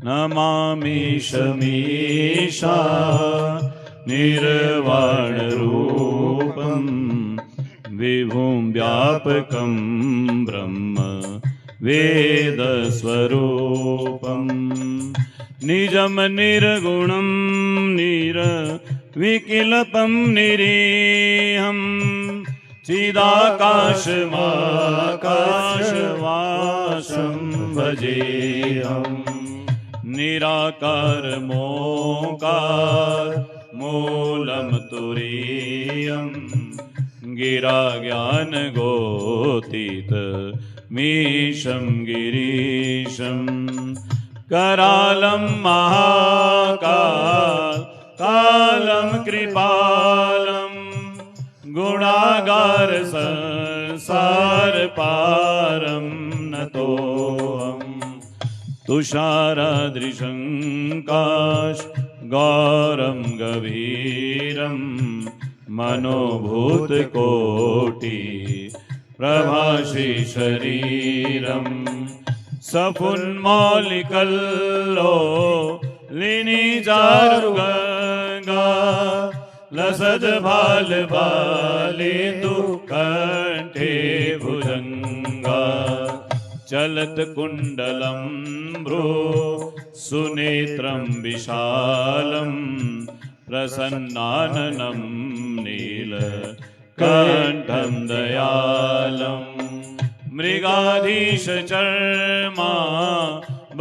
नमामि शमीशा निर्वाणरूपं विभुं व्यापकं ब्रह्म वेदस्वरूपं निजं निर्गुणं निर्विकल्पं निरीहं चिदाकाशमाकाशवासं भजेऽहम् निराकार मोकार मूलं तुरीयं गिरा ज्ञान गोतीत मीशं गिरीशं करालं महाकाल कालं कृपालं गुणागार संसार पारं नतोऽहम् तुषारादृशङ्काश गौरं गभीरं मनोभूतकोटि प्रभाषि शरीरं सपुन्मौलिकल्लो लिनिजारुगङ्गा लसद भाल बाले तु कंठे भुजंगा चलत कुंडलं भ्रू सुनेत्रं विशालं प्रसन्नाननं नीलकण्ठं दयालं मृगाधीश चर्मा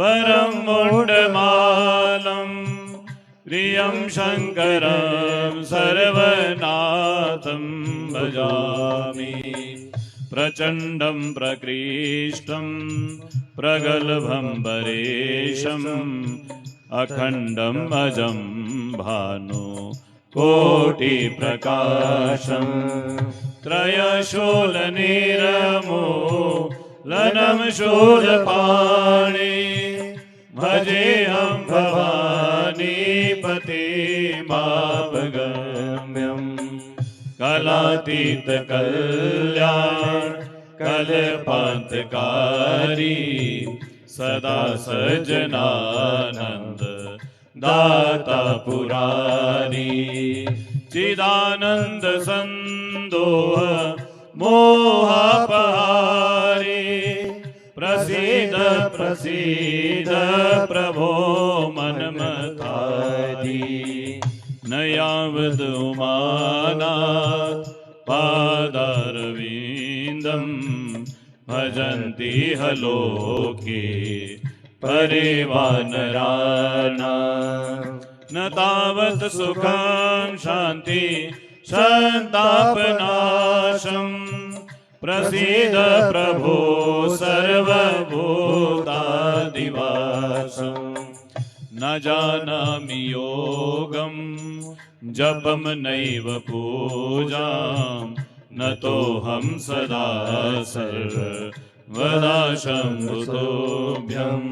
वरं मुण्डमालं प्रियं शङ्करं सर्वनाथं भजामि प्रचण्डं प्रकृष्टं प्रगल्भं परेशम् अखण्डम् अजं भानु कोटिप्रकाशं त्रयशूलनिरमूलनं शूलपाणि भजेऽहं भवानीपतिमापगम्यम् कलातीत कल्याण कल्पान्तकारी सदा सज्जनानंद दाता पुरारी चिदानंद संदोह मोहापहारी प्रसीद प्रसीद प्रभो मनमतारी न यावद उमानाथ पादारविन्दं भजन्ति हलोके परिवानराना न तावत् सुखं शान्ति संतापनाशं प्रसीद प्रभो सर्वभूतादिवासं न जानामि योगं जपं नैव पूजां न तोऽहं सदा सर्वदा शम्भुतोऽभ्यं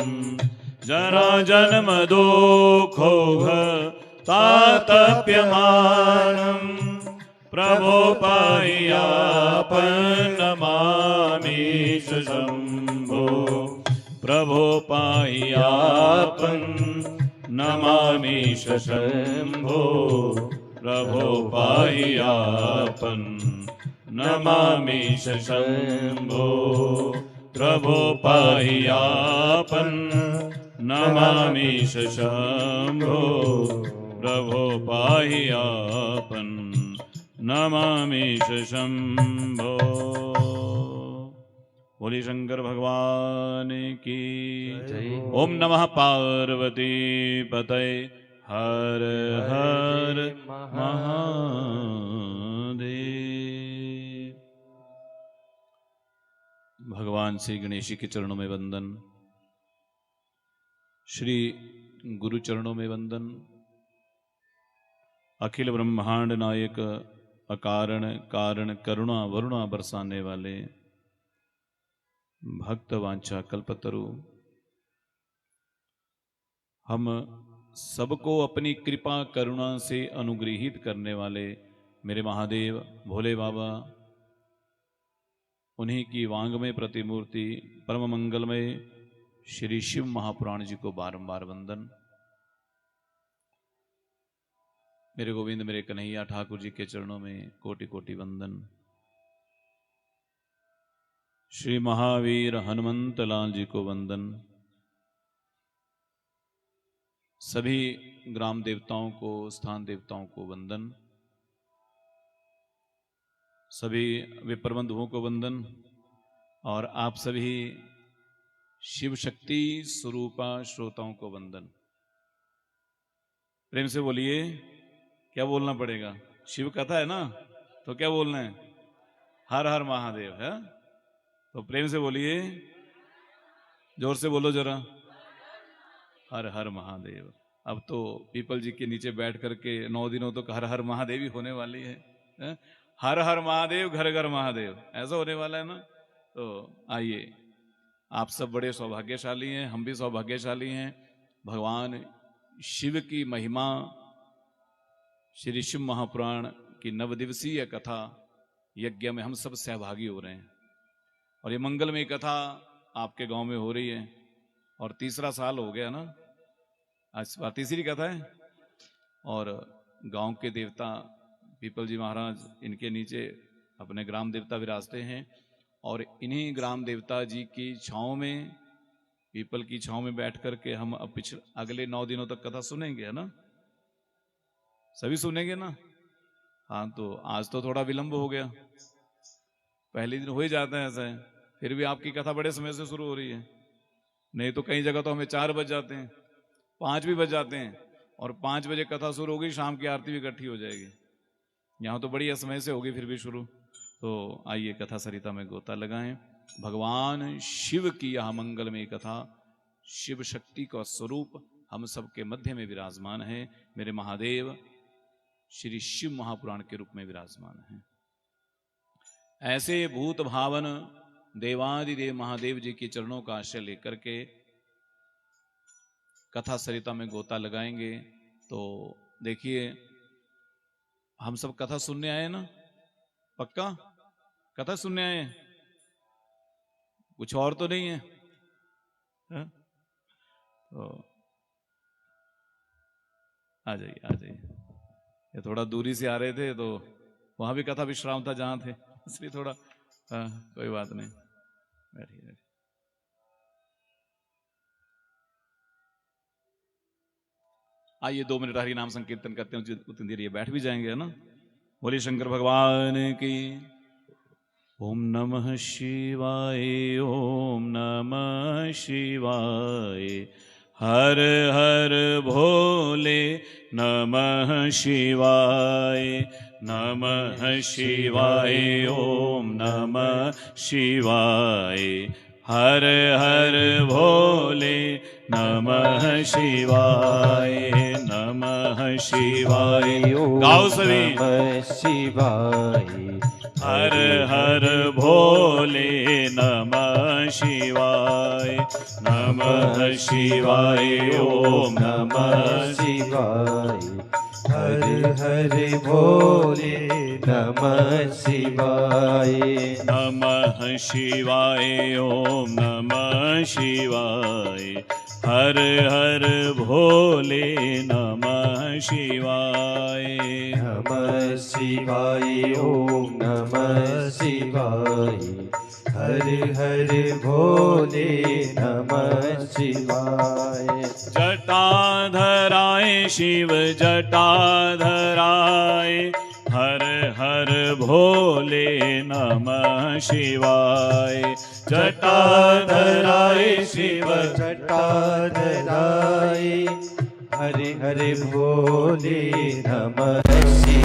जराजन्म दुःखोघ तातप्यमानं प्रभो पाह्यापन्नमामीश शम्भो प्रभो पाह्यापन् नमामीश शम्भो प्रभो पाह्यापन् नमामीश शम्भो प्रभो पाह्यापन् नमामीश शम्भो प्रभो पाह्यापन् नमामीश शम्भो। बोले शंकर भगवान की जय। ओम नमः पार्वती पतये हर हर महादेव। भगवान श्री गणेश के चरणों में वंदन, श्री गुरु चरणों में वंदन। अखिल ब्रह्मांड नायक अकारण कारण करुणा वरुणा बरसाने वाले भक्त वांछा कल्पतरु, हम सबको अपनी कृपा करुणा से अनुग्रहित करने वाले मेरे महादेव भोले बाबा, उन्हीं की वांगमय प्रतिमूर्ति परम मंगलमय श्री शिव महापुराण जी को बारंबार वंदन। मेरे गोविंद मेरे कन्हैया ठाकुर जी के चरणों में कोटि कोटि वंदन। श्री महावीर हनुमंत लाल जी को वंदन। सभी ग्राम देवताओं को, स्थान देवताओं को वंदन। सभी विप्र बंधुओं को वंदन। और आप सभी शिव शक्ति स्वरूपा श्रोताओं को वंदन। प्रेम से बोलिए। क्या बोलना पड़ेगा? शिव कथा है ना, तो क्या बोलना है? हर हर महादेव है। तो प्रेम से बोलिए, जोर से बोलो जरा, हर हर महादेव। अब तो पीपल जी के नीचे बैठ करके 9 दिनों तक हर हर महादेव ही होने वाली है? हर हर महादेव, घर घर महादेव, ऐसा होने वाला है ना। तो आइए, आप सब बड़े सौभाग्यशाली हैं, हम भी सौभाग्यशाली हैं। भगवान शिव की महिमा, श्री शिव महापुराण की नवदिवसीय कथा यज्ञ में हम सब सहभागी हो रहे हैं। और ये मंगलमय कथा आपके गांव में हो रही है। और तीसरा साल हो गया ना, आज बार तीसरी कथा है। और गांव के देवता पीपल जी महाराज, इनके नीचे अपने ग्राम देवता विराजते हैं। और इन्हीं ग्राम देवता जी की छांव में, पीपल की छांव में बैठ करके हम अब अगले 9 दिनों तक कथा सुनेंगे, है ना? सभी सुनेंगे ना? हाँ, तो आज तो थोड़ा विलंब हो गया, पहले दिन हो ही जाता है ऐसा है। फिर भी आपकी कथा बड़े समय से शुरू हो रही है। नहीं तो कई जगह तो हमें 4 बज जाते हैं, 5 भी बज जाते हैं। और 5 बजे कथा शुरू होगी, शाम की आरती भी इकट्ठी हो जाएगी। यहाँ तो बड़ी असमय से होगी फिर भी शुरू। तो आइए कथा सरिता में गोता लगाएं। भगवान शिव की यह मंगलमय कथा, शिव शक्ति का स्वरूप हम सबके मध्य में विराजमान है। मेरे महादेव श्री शिव महापुराण के रूप में विराजमान है। ऐसे भूत भावन देवादिदेव महादेव जी के चरणों का आश्रय लेकर के कथा सरिता में गोता लगाएंगे। तो देखिए, हम सब कथा सुनने आए ना? पक्का कथा सुनने आए? कुछ और तो नहीं है? तो आ जाइए, आ जाइए। ये थोड़ा दूरी से आ रहे थे तो वहां भी कथा विश्राम था जहां थे, इसलिए थोड़ा कोई बात नहीं, बैठिए बैठिए। आइए 2 मिनट हरि नाम संकीर्तन करते हैं, उतनी देर ये बैठ भी जाएंगे, है ना? बोलिए शंकर भगवान की। ओम नमः शिवाय, ओम नमः शिवाय। हर हर भोले नमः शिवाय, नमः शिवाय, ओम नमः शिवाय। हर हर भोले नमः शिवाय, नमः शिवाय। गाओ सभी। नमः शिवाय। हर हर भोले नमः शिवाय, नमः शिवाय, ओम नमः शिवाय। हर हर भोले नमः शिवाय, नमः शिवाय, ओम नमः शिवाय। हर हर भोले नमः शिवाय, नमः शिवाय, ओम नमः शिवाय। हर हर भोले नमः शिवाय। जटाधराय शिव जटाधराय, हर हर भोले नमः शिवाय। जटाधराय शिव जटाधराय, हर हर भोले नमः शिवाय।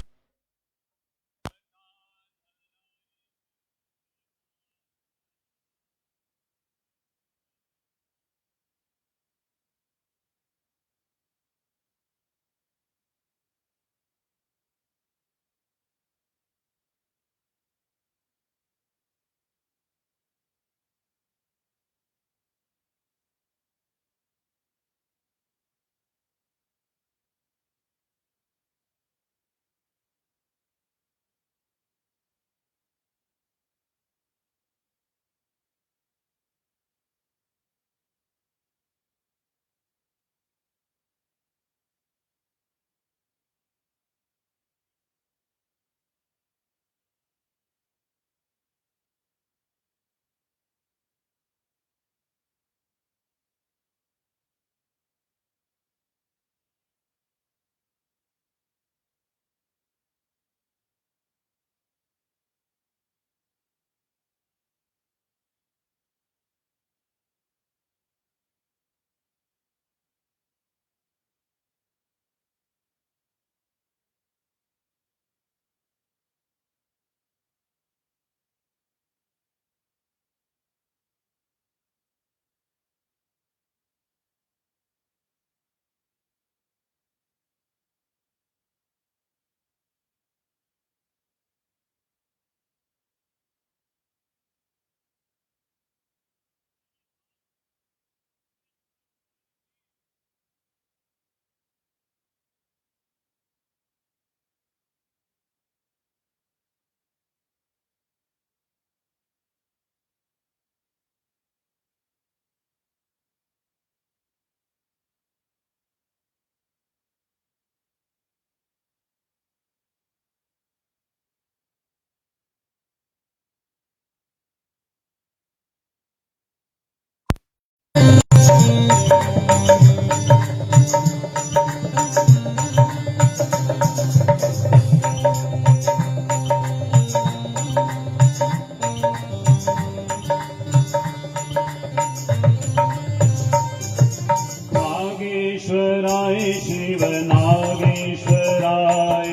नागेश्वराय शिव नागेश्वराय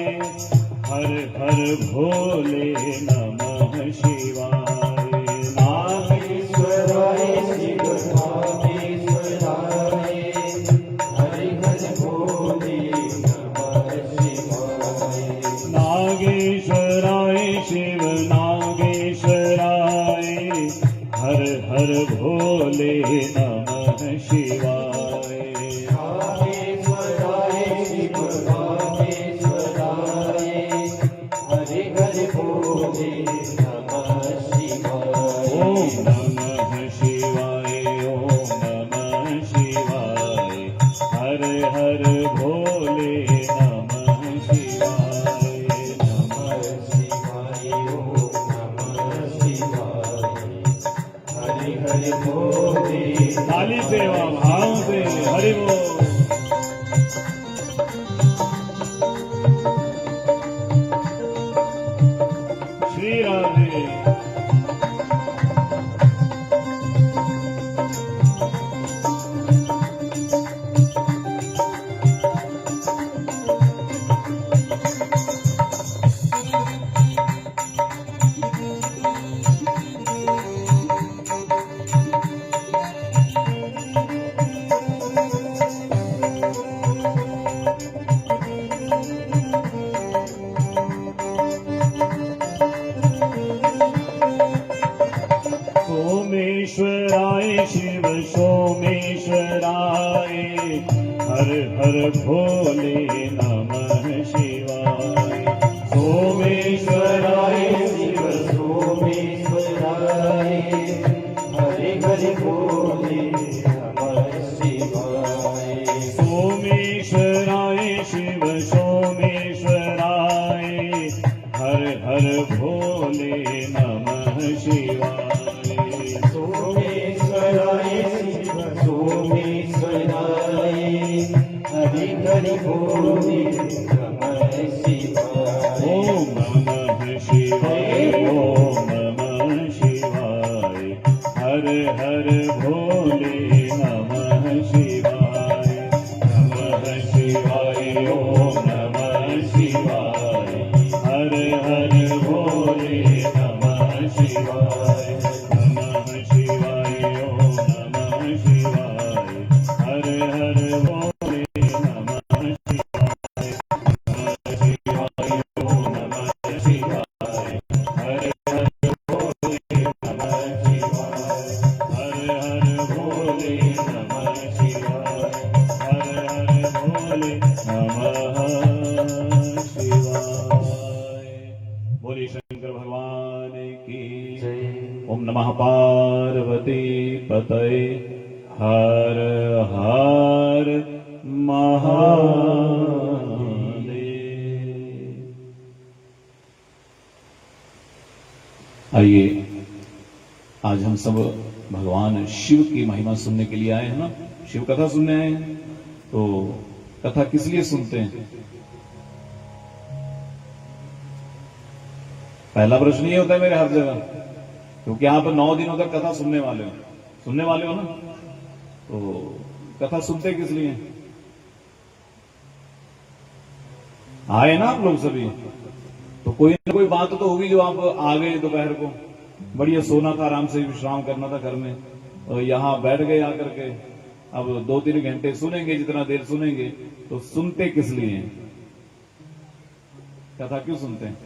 हर हर भोले नमः शिवाय। नागेश्वराय शिव नागेश्वराय हरि हरि भोले नमः शिवाय। नागेश्वराय शिव नागेश्वराय हर हर भोले नमः शिवाय। नागेश्वराय शिव नागेश्वराय हरि हरि भोले नमः शिवाय। ओम नमः शिवाय ओम नमः शिवाय हर हर भोले नमः शिवाय। नमः शिवाय ओम नमः शिवाय हरि हरि भोले। ताली सेवा भाव से हरि बोल। श्री राधे। सोमेश्वराय शिव सोमेश्वराय हर हर भोले नमः शिवाय। सोमेश्वराय सोमेश्वराय शिव सोमेश्वराय हरि हरि भोले नमः शिवाय। सोमेश्वराय शिव सोमेश्वराय हर हर भोले नमः शिवाय। सोमेश्वराय शिव सोमेश्वराय हरि हरि भोले नमः शिवाय। ओम नमः शिवाय ओम नमः शिवाय हर हर भोले नमः शिवाय। नमः शिवाय ओम नमः शिवाय हर हर भोले नमः शिवाय। नमः शिवाय ओम नमः शिवाय हर हर भोले नमः शिवाय। नमः शिवाय ओम नमः शिवाय हर हर भोले नमः शिवाय। हर हर भोले नमः शिवाय हर हर भोले नमः शिवाय। बोले शंकर भगवान की जय। ओम नमः पार्वती पतये हर हर महादेव। आइए आज हम सब भगवान शिव की महिमा सुनने के लिए आए हैं ना, शिव कथा सुनने आए हैं। तो कथा किस लिए सुनते हैं? पहला प्रश्न ये होता है मेरे हर जगह, क्योंकि आप 9 दिनों तक कथा सुनने वाले हो ना। तो कथा सुनते किस लिए? आए ना आप लोग सभी, तो कोई ना कोई बात तो होगी जो आप आ गए दोपहर को, बढ़िया सोना था, आराम से विश्राम करना था घर में, और यहां बैठ गए आकर के। अब 2-3 घंटे सुनेंगे, जितना देर सुनेंगे। तो सुनते किस लिए? कथा क्यों सुनते हैं?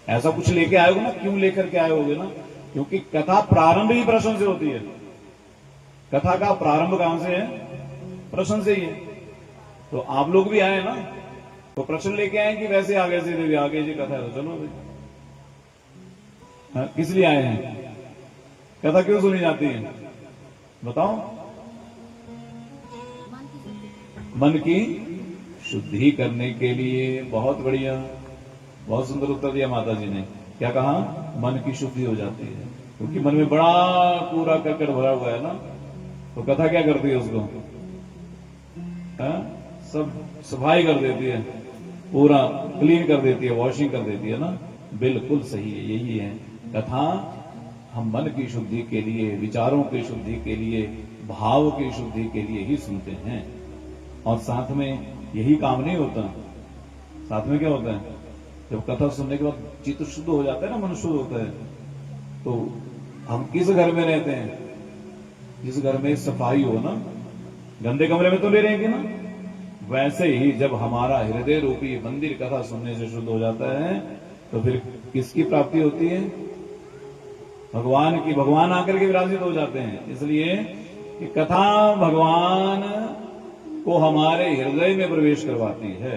ऐसा कुछ लेके आए हो ना, क्यों लेकर के आए होगे ना? क्योंकि कथा प्रारंभ ही प्रश्न से होती है। कथा का प्रारंभ कहां से है? प्रश्न से ही है। तो आप लोग भी आए ना, तो प्रश्न लेके आए कि वैसे आगे सीधे आगे जी कथा है, चलो भाई। हाँ, किस लिए आए हैं? कथा क्यों सुनी जाती है बताओ? मन की शुद्धि करने के लिए। बहुत बढ़िया, बहुत सुंदर उत्तर दिया माता जी ने। क्या कहा? मन की शुद्धि हो जाती है, क्योंकि मन में बड़ा कूड़ा करकट भरा हुआ है ना। तो कथा क्या करती है? उसको सब सफाई कर देती है, पूरा क्लीन कर देती है, वॉशिंग कर देती है ना। बिल्कुल सही है, यही है कथा। हम मन की शुद्धि के लिए, विचारों की शुद्धि के लिए, भाव की शुद्धि के लिए ही सुनते हैं। और साथ में यही काम नहीं होता, साथ में क्या होता है, जब कथा सुनने के बाद चित्त शुद्ध हो जाता है ना, मन शुद्ध होता है, तो हम किस घर में रहते हैं, जिस घर में सफाई हो ना, गंदे कमरे में तो ले रहेंगे ना। वैसे ही जब हमारा हृदय रूपी मंदिर कथा सुनने से शुद्ध हो जाता है, तो फिर किसकी प्राप्ति होती है, भगवान की। भगवान आकर के विराजित हो जाते हैं। इसलिए कि कथा भगवान को हमारे हृदय में प्रवेश करवाती है,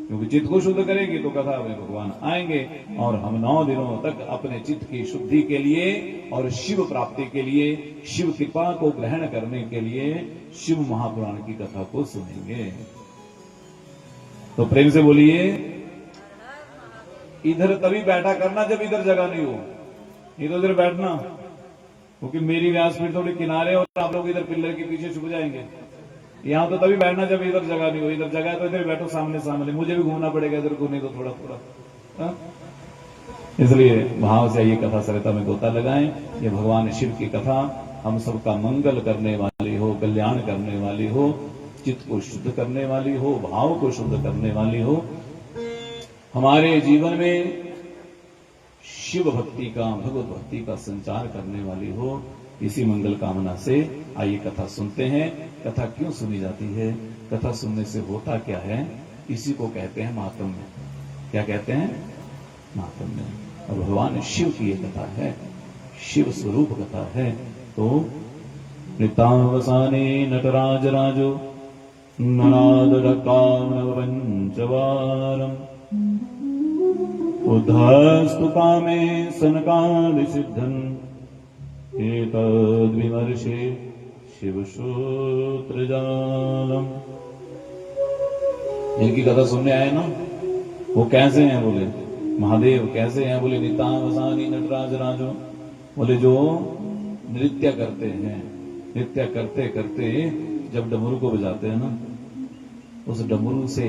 क्योंकि चित्त को शुद्ध करेगी तो कथा में भगवान आएंगे। और हम 9 दिनों तक अपने चित्त की शुद्धि के लिए और शिव प्राप्ति के लिए, शिव कृपा को ग्रहण करने के लिए शिव महापुराण की कथा को सुनेंगे। तो प्रेम से बोलिए, इधर तभी बैठा करना जब इधर जगह नहीं हो, नहीं तो इधर बैठना, क्योंकि मेरी व्यासपीठ थोड़ी किनारे और आप लोग इधर पिल्लर के पीछे छुप जाएंगे। यहां तो तभी बैठना जब इधर जगह नहीं हो, इधर जगह है तो इधर बैठो सामने सामने, मुझे भी घूमना पड़ेगा इधर को, नहीं तो थोड़ा थोड़ा। इसलिए भाव से ये कथा सरिता में गोता लगाएं। ये भगवान शिव की कथा हम सबका मंगल करने वाली हो, कल्याण करने वाली हो, चित्त को शुद्ध करने वाली हो, भाव को शुद्ध करने वाली हो, हमारे जीवन में शिव भक्ति का, भगवत भक्ति का संचार करने वाली हो। इसी मंगल कामना से आइए कथा सुनते हैं। कथा क्यों सुनी जाती है, कथा सुनने से होता क्या है, इसी को कहते हैं महात्म्य। क्या कहते हैं, महात्म्य। और भगवान शिव की ये कथा है, शिव स्वरूप कथा है। तो नितावसाने नटराज राजो ननाद पंचवारम उद्धस्तु कामे सनकादि सिद्धन एतद् विमर्शे शिवसूत्र जालम। जिनकी कथा सुनने आए ना, वो कैसे हैं, बोले महादेव कैसे हैं, बोले नितावसानी नटराज राजो, बोले जो नृत्य करते हैं, नृत्य करते करते जब डमरू को बजाते हैं ना, उस डमरू से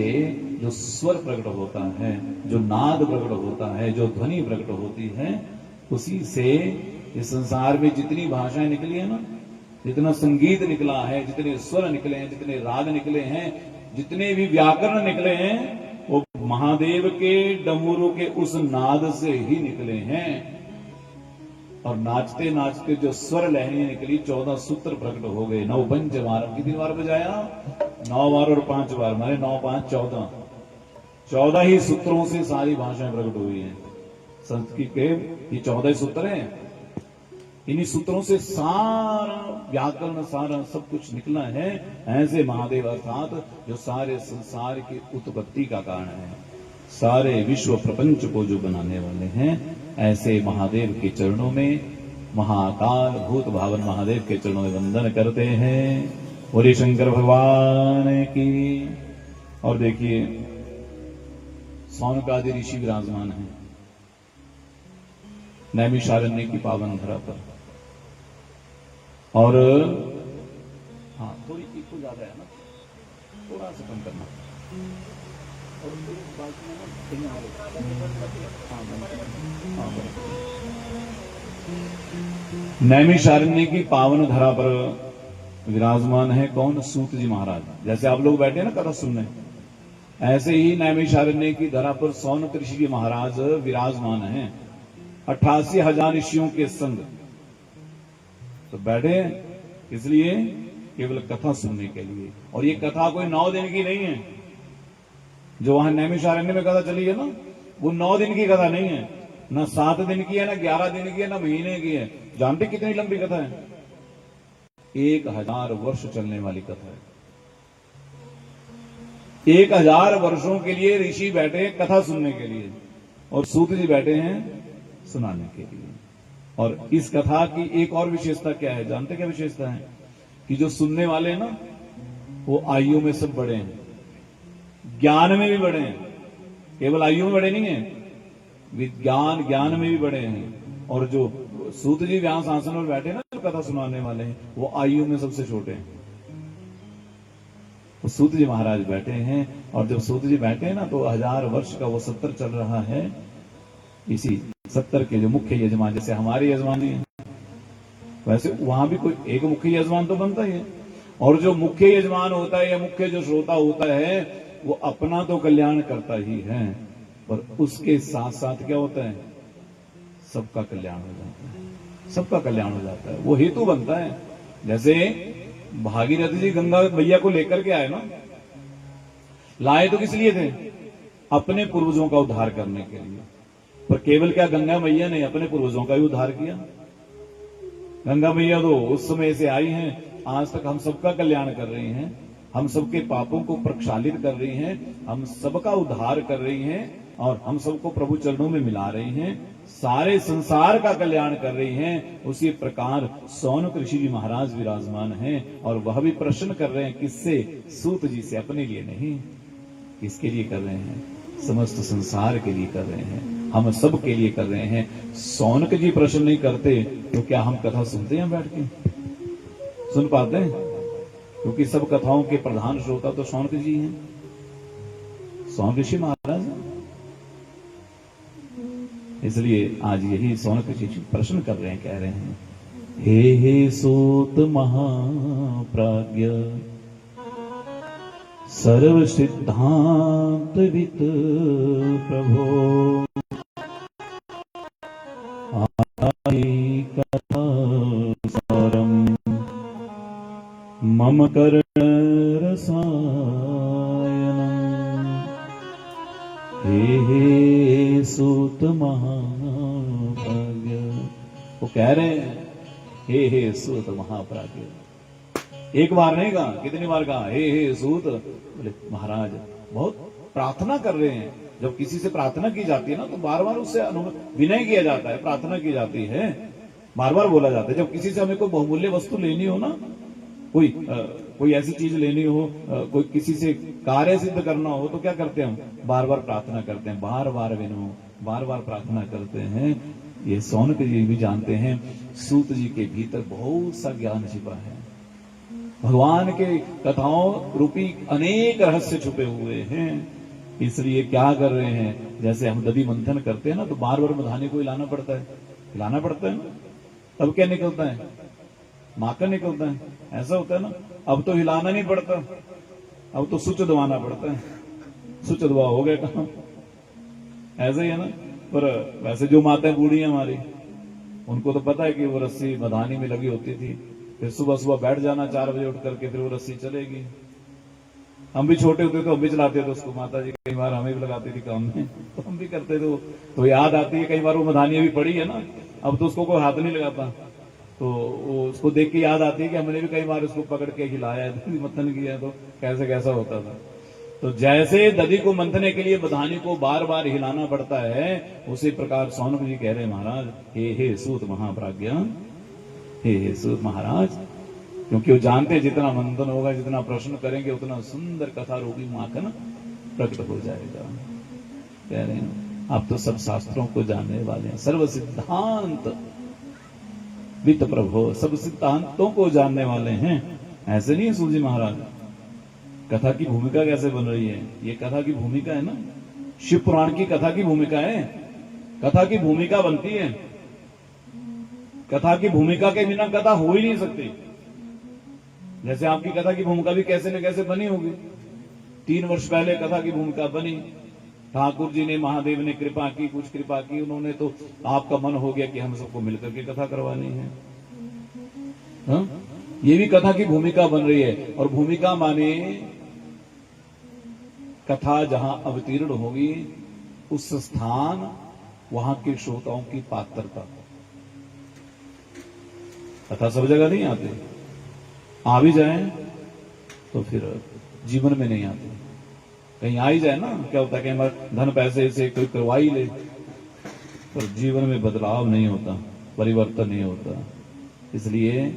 जो स्वर प्रकट होता है, जो नाद प्रकट होता है, जो ध्वनि प्रकट होती है, उसी से इस संसार में जितनी भाषाएं निकली है ना, जितना संगीत निकला है, जितने स्वर निकले हैं, जितने राग निकले हैं, जितने भी व्याकरण निकले हैं, वो महादेव के डमरू के उस नाद से ही निकले हैं। और नाचते नाचते जो स्वर लहरियां निकली, 14 सूत्र प्रकट हो गए। 9 पंचवार, कितनी बार बजाया, 9 बार और 5 बार, मारे 9 5 14, 14 ही सूत्रों से सारी भाषाएं प्रकट हुई हैं। संस्कृत के ये 14 सूत्र हैं, इन्हीं सूत्रों से सारा व्याकरण, सारा सब कुछ निकला है। ऐसे महादेव अर्थात जो सारे संसार की उत्पत्ति का कारण है, सारे विश्व प्रपंच को जो बनाने वाले हैं, ऐसे महादेव के चरणों में, महाकाल भूत भावन महादेव के चरणों में वंदन करते हैं। बोले शंकर भगवान की। और देखिए, सौनकादि ऋषि विराजमान हैं नैमिषारण्य की पावन धरा पर। और हाँ, थोड़ी इको ज्यादा है ना, थोड़ा सा कम करना। और नैमिषारण्य की पावन धरा पर विराजमान है कौन, सूत जी महाराज। जैसे आप लोग बैठे हैं ना कथा सुनने, ऐसे ही नैमिषारण्य की धरा पर सौनक ऋषि जी महाराज विराजमान हैं 88,000 ऋषियों के संग। तो बैठे इसलिए केवल कथा सुनने के लिए। और ये कथा कोई 9 दिन की नहीं है। जो वहां नैमिषारण्य में कथा चली है ना, वो 9 दिन की कथा नहीं है, ना 7 दिन की है, ना 11 दिन की है, ना महीने की है। जानते कितनी लंबी कथा है, 1000 वर्ष चलने वाली कथा है। 1000 वर्षों के लिए ऋषि बैठे कथा सुनने के लिए, और सूत जी बैठे हैं सुनाने के लिए। और इस कथा की एक और विशेषता क्या है, जानते क्या विशेषता है, कि जो सुनने वाले हैं ना, वो आयु में सब बड़े हैं, ज्ञान में भी बड़े हैं। केवल आयु में बड़े नहीं हैं, विज्ञान ज्ञान में भी बड़े हैं। और जो सूत जी व्यास आसन पर बैठे ना, जो कथा सुनाने वाले हैं, वो आयु में सबसे छोटे हैं। तो सूत जी महाराज बैठे हैं, और जब सूत जी बैठे हैं ना, तो 1000 वर्ष का वो सत्र चल रहा है। इसी 70 के जो मुख्य यजमान, जैसे हमारे यजमान जी हैं, वैसे वहां भी कोई एक मुख्य यजमान तो बनता ही है। और जो मुख्य यजमान होता है या मुख्य जो श्रोता होता है वो अपना तो कल्याण करता ही है, पर उसके साथ साथ क्या होता है, सबका कल्याण हो जाता है, सबका कल्याण हो जाता है, वो हेतु बनता है। जैसे भागीरथ जी गंगा मैया को लेकर के आए ना, लाए तो किस लिए थे, अपने पूर्वजों का उद्धार करने के लिए। पर केवल क्या गंगा मैया ने अपने पूर्वजों का ही उद्धार किया? गंगा मैया तो उस समय से आई हैं, आज तक हम सबका कल्याण कर रही हैं, हम सबके पापों को प्रक्षालित कर रही हैं, हम सबका उद्धार कर रही हैं और हम सबको प्रभु चरणों में मिला रही हैं, सारे संसार का कल्याण कर रही हैं। उसी प्रकार सौनक ऋषि जी महाराज विराजमान हैं और वह भी प्रश्न कर रहे हैं, किससे? सूत जी से, अपने लिए नहीं। किसके लिए कर रहे हैं? समस्त संसार के लिए कर रहे हैं, हम सब के लिए कर रहे हैं। सौनक जी प्रश्न नहीं करते तो क्या हम कथा सुनते हैं बैठ के? सुन पाते हैं? क्योंकि सब कथाओं के प्रधान श्रोता तो सौनक जी हैं, सौनक ऋषि महाराज हैं। इसलिए आज यही सौनक ऋषि प्रश्न कर रहे हैं, कह रहे हैं, हे सूत महाप्राज्ञ सर्व सिद्धांत वित प्रभो, आदि कथा सारम मम कर्ण रसायनम, हे सूत महाप्राज्ञ। वो कह रहे हैं, हे सूत महाप्राज्ञ। एक बार नहीं कहा, कितनी बार कहा, हे सूत। बोले महाराज बहुत प्रार्थना कर रहे हैं। जब किसी से प्रार्थना की जाती है ना तो बार बार उससे विनय किया जाता है, प्रार्थना की जाती है, बार बार बोला जाता है। जब किसी से हमें कोई बहुमूल्य वस्तु लेनी हो ना, कोई ऐसी चीज लेनी हो, कोई किसी से कार्य सिद्ध करना हो, तो क्या करते हैं हम? बार बार प्रार्थना करते हैं, बार बार विनो, बार बार प्रार्थना करते हैं। ये सौनक जी भी जानते हैं, सूत जी के भीतर बहुत सा ज्ञान छिपा है, भगवान के कथाओं रूपी अनेक रहस्य छुपे हुए हैं। इसलिए क्या कर रहे हैं, जैसे हम दधि मंथन करते हैं ना तो बार बार मधानी को हिलाना पड़ता है, हिलाना पड़ता है ना, तब क्या निकलता है? माखन निकलता है, ऐसा होता है ना। अब तो हिलाना नहीं पड़ता, अब तो स्विच दबाना पड़ता है, स्विच दबा हो गया काम, ऐसा ही है ना। पर वैसे जो माताएं बूढ़ी हैं हमारी, उनको तो पता है कि वो रस्सी मधानी में लगी होती थी, फिर सुबह सुबह बैठ जाना 4 बजे उठ करके, फिर वो रस्सी चलेगी। हम भी छोटे होते तो हम भी चलाते थे उसको, माता जी कई बार हमें भी लगाती थी काम में, तो हम भी करते थे। तो याद आती है, कई बार वो मधानी भी पड़ी है ना, अब तो उसको कोई हाथ नहीं लगाता, तो वो उसको देख के याद आती है कि हमने भी कई बार उसको पकड़ के हिलाया है, मंथन किया, तो कैसे कैसा होता था। तो जैसे दधि को मंथने के लिए मधानी को बार बार हिलाना पड़ता है, उसी प्रकार सौनक जी कह रहे हैं, महाराज हे सूत महाप्राज्ञ, हे सूत महाराज, क्योंकि वो जानते हैं जितना मंथन होगा, जितना प्रश्न करेंगे, उतना सुंदर कथा रूपी माखन प्रकट हो जाएगा। कह रहे हैं आप तो सब शास्त्रों को जानने वाले हैं, सर्व सिद्धांत वित्त प्रभो, सब सिद्धांतों को जानने वाले हैं। ऐसे नहीं है सूत जी महाराज। कथा की भूमिका कैसे बन रही है? ये कथा की भूमिका है ना, शिव पुराण की कथा की भूमिका है, कथा की भूमिका बनती है। कथा की भूमिका के बिना कथा हो ही नहीं सकती। जैसे आपकी कथा की भूमिका भी कैसे न कैसे बनी होगी। 3 वर्ष पहले कथा की भूमिका बनी, ठाकुर जी ने, महादेव ने कृपा की, कुछ कृपा की उन्होंने, तो आपका मन हो गया कि हम सबको मिलकर के कथा करवानी है। हा? ये भी कथा की भूमिका बन रही है। और भूमिका माने कथा जहां अवतीर्ण होगी उस स्थान, वहां के श्रोताओं की पात्रता। कथा सब जगह नहीं आती, आ भी जाए तो फिर जीवन में नहीं आती। कहीं आ ही जाए ना, क्या होता है, कहीं धन पैसे से कोई करवा ही ले, पर जीवन में बदलाव नहीं होता, परिवर्तन नहीं होता। इसलिए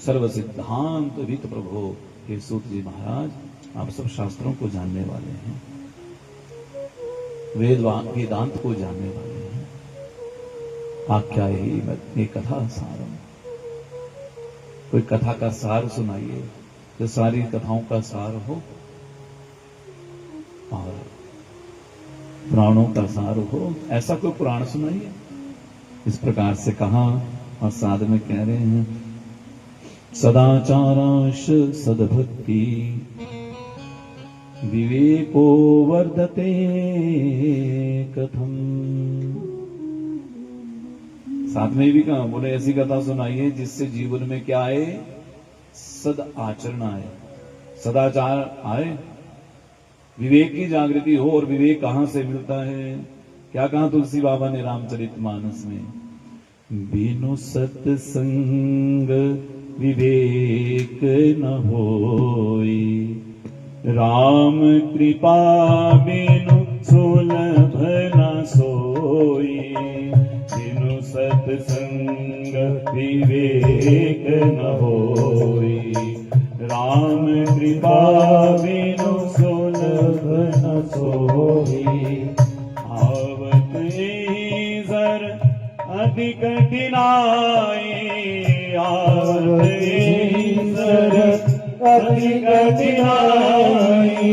सर्व सिद्धांत वित्त प्रभो, हे सूत जी महाराज, आप सब शास्त्रों को जानने वाले हैं, वेदांत को जानने वाले हैं। आख्या ही मैं कथा सारम, कोई कथा का सार सुनाइए जो सारी कथाओं का सार हो और पुराणों का सार हो, ऐसा कोई पुराण सुनाइए। इस प्रकार से कहा और साध में कह रहे हैं, सदाचाराश सद्भक्ति विवेको वर्धते कथम। साथ में भी कहा, बोले ऐसी कथा सुनाइए जिससे जीवन में क्या आए, सद आचरण आए, सदाचार आए, विवेक की जागृति हो। और विवेक कहां से मिलता है, क्या कहा तुलसी बाबा ने रामचरितमानस में, बिनु सत्संग विवेक न होई, राम कृपा बिनु सुलभ न सोई, बिनु सत्संग विवेक न होई, राम कृपा बिनु सुलभ न सोई, आवत ईज़र अति कठिनाई, आवत ईज़र अति कठिनाई,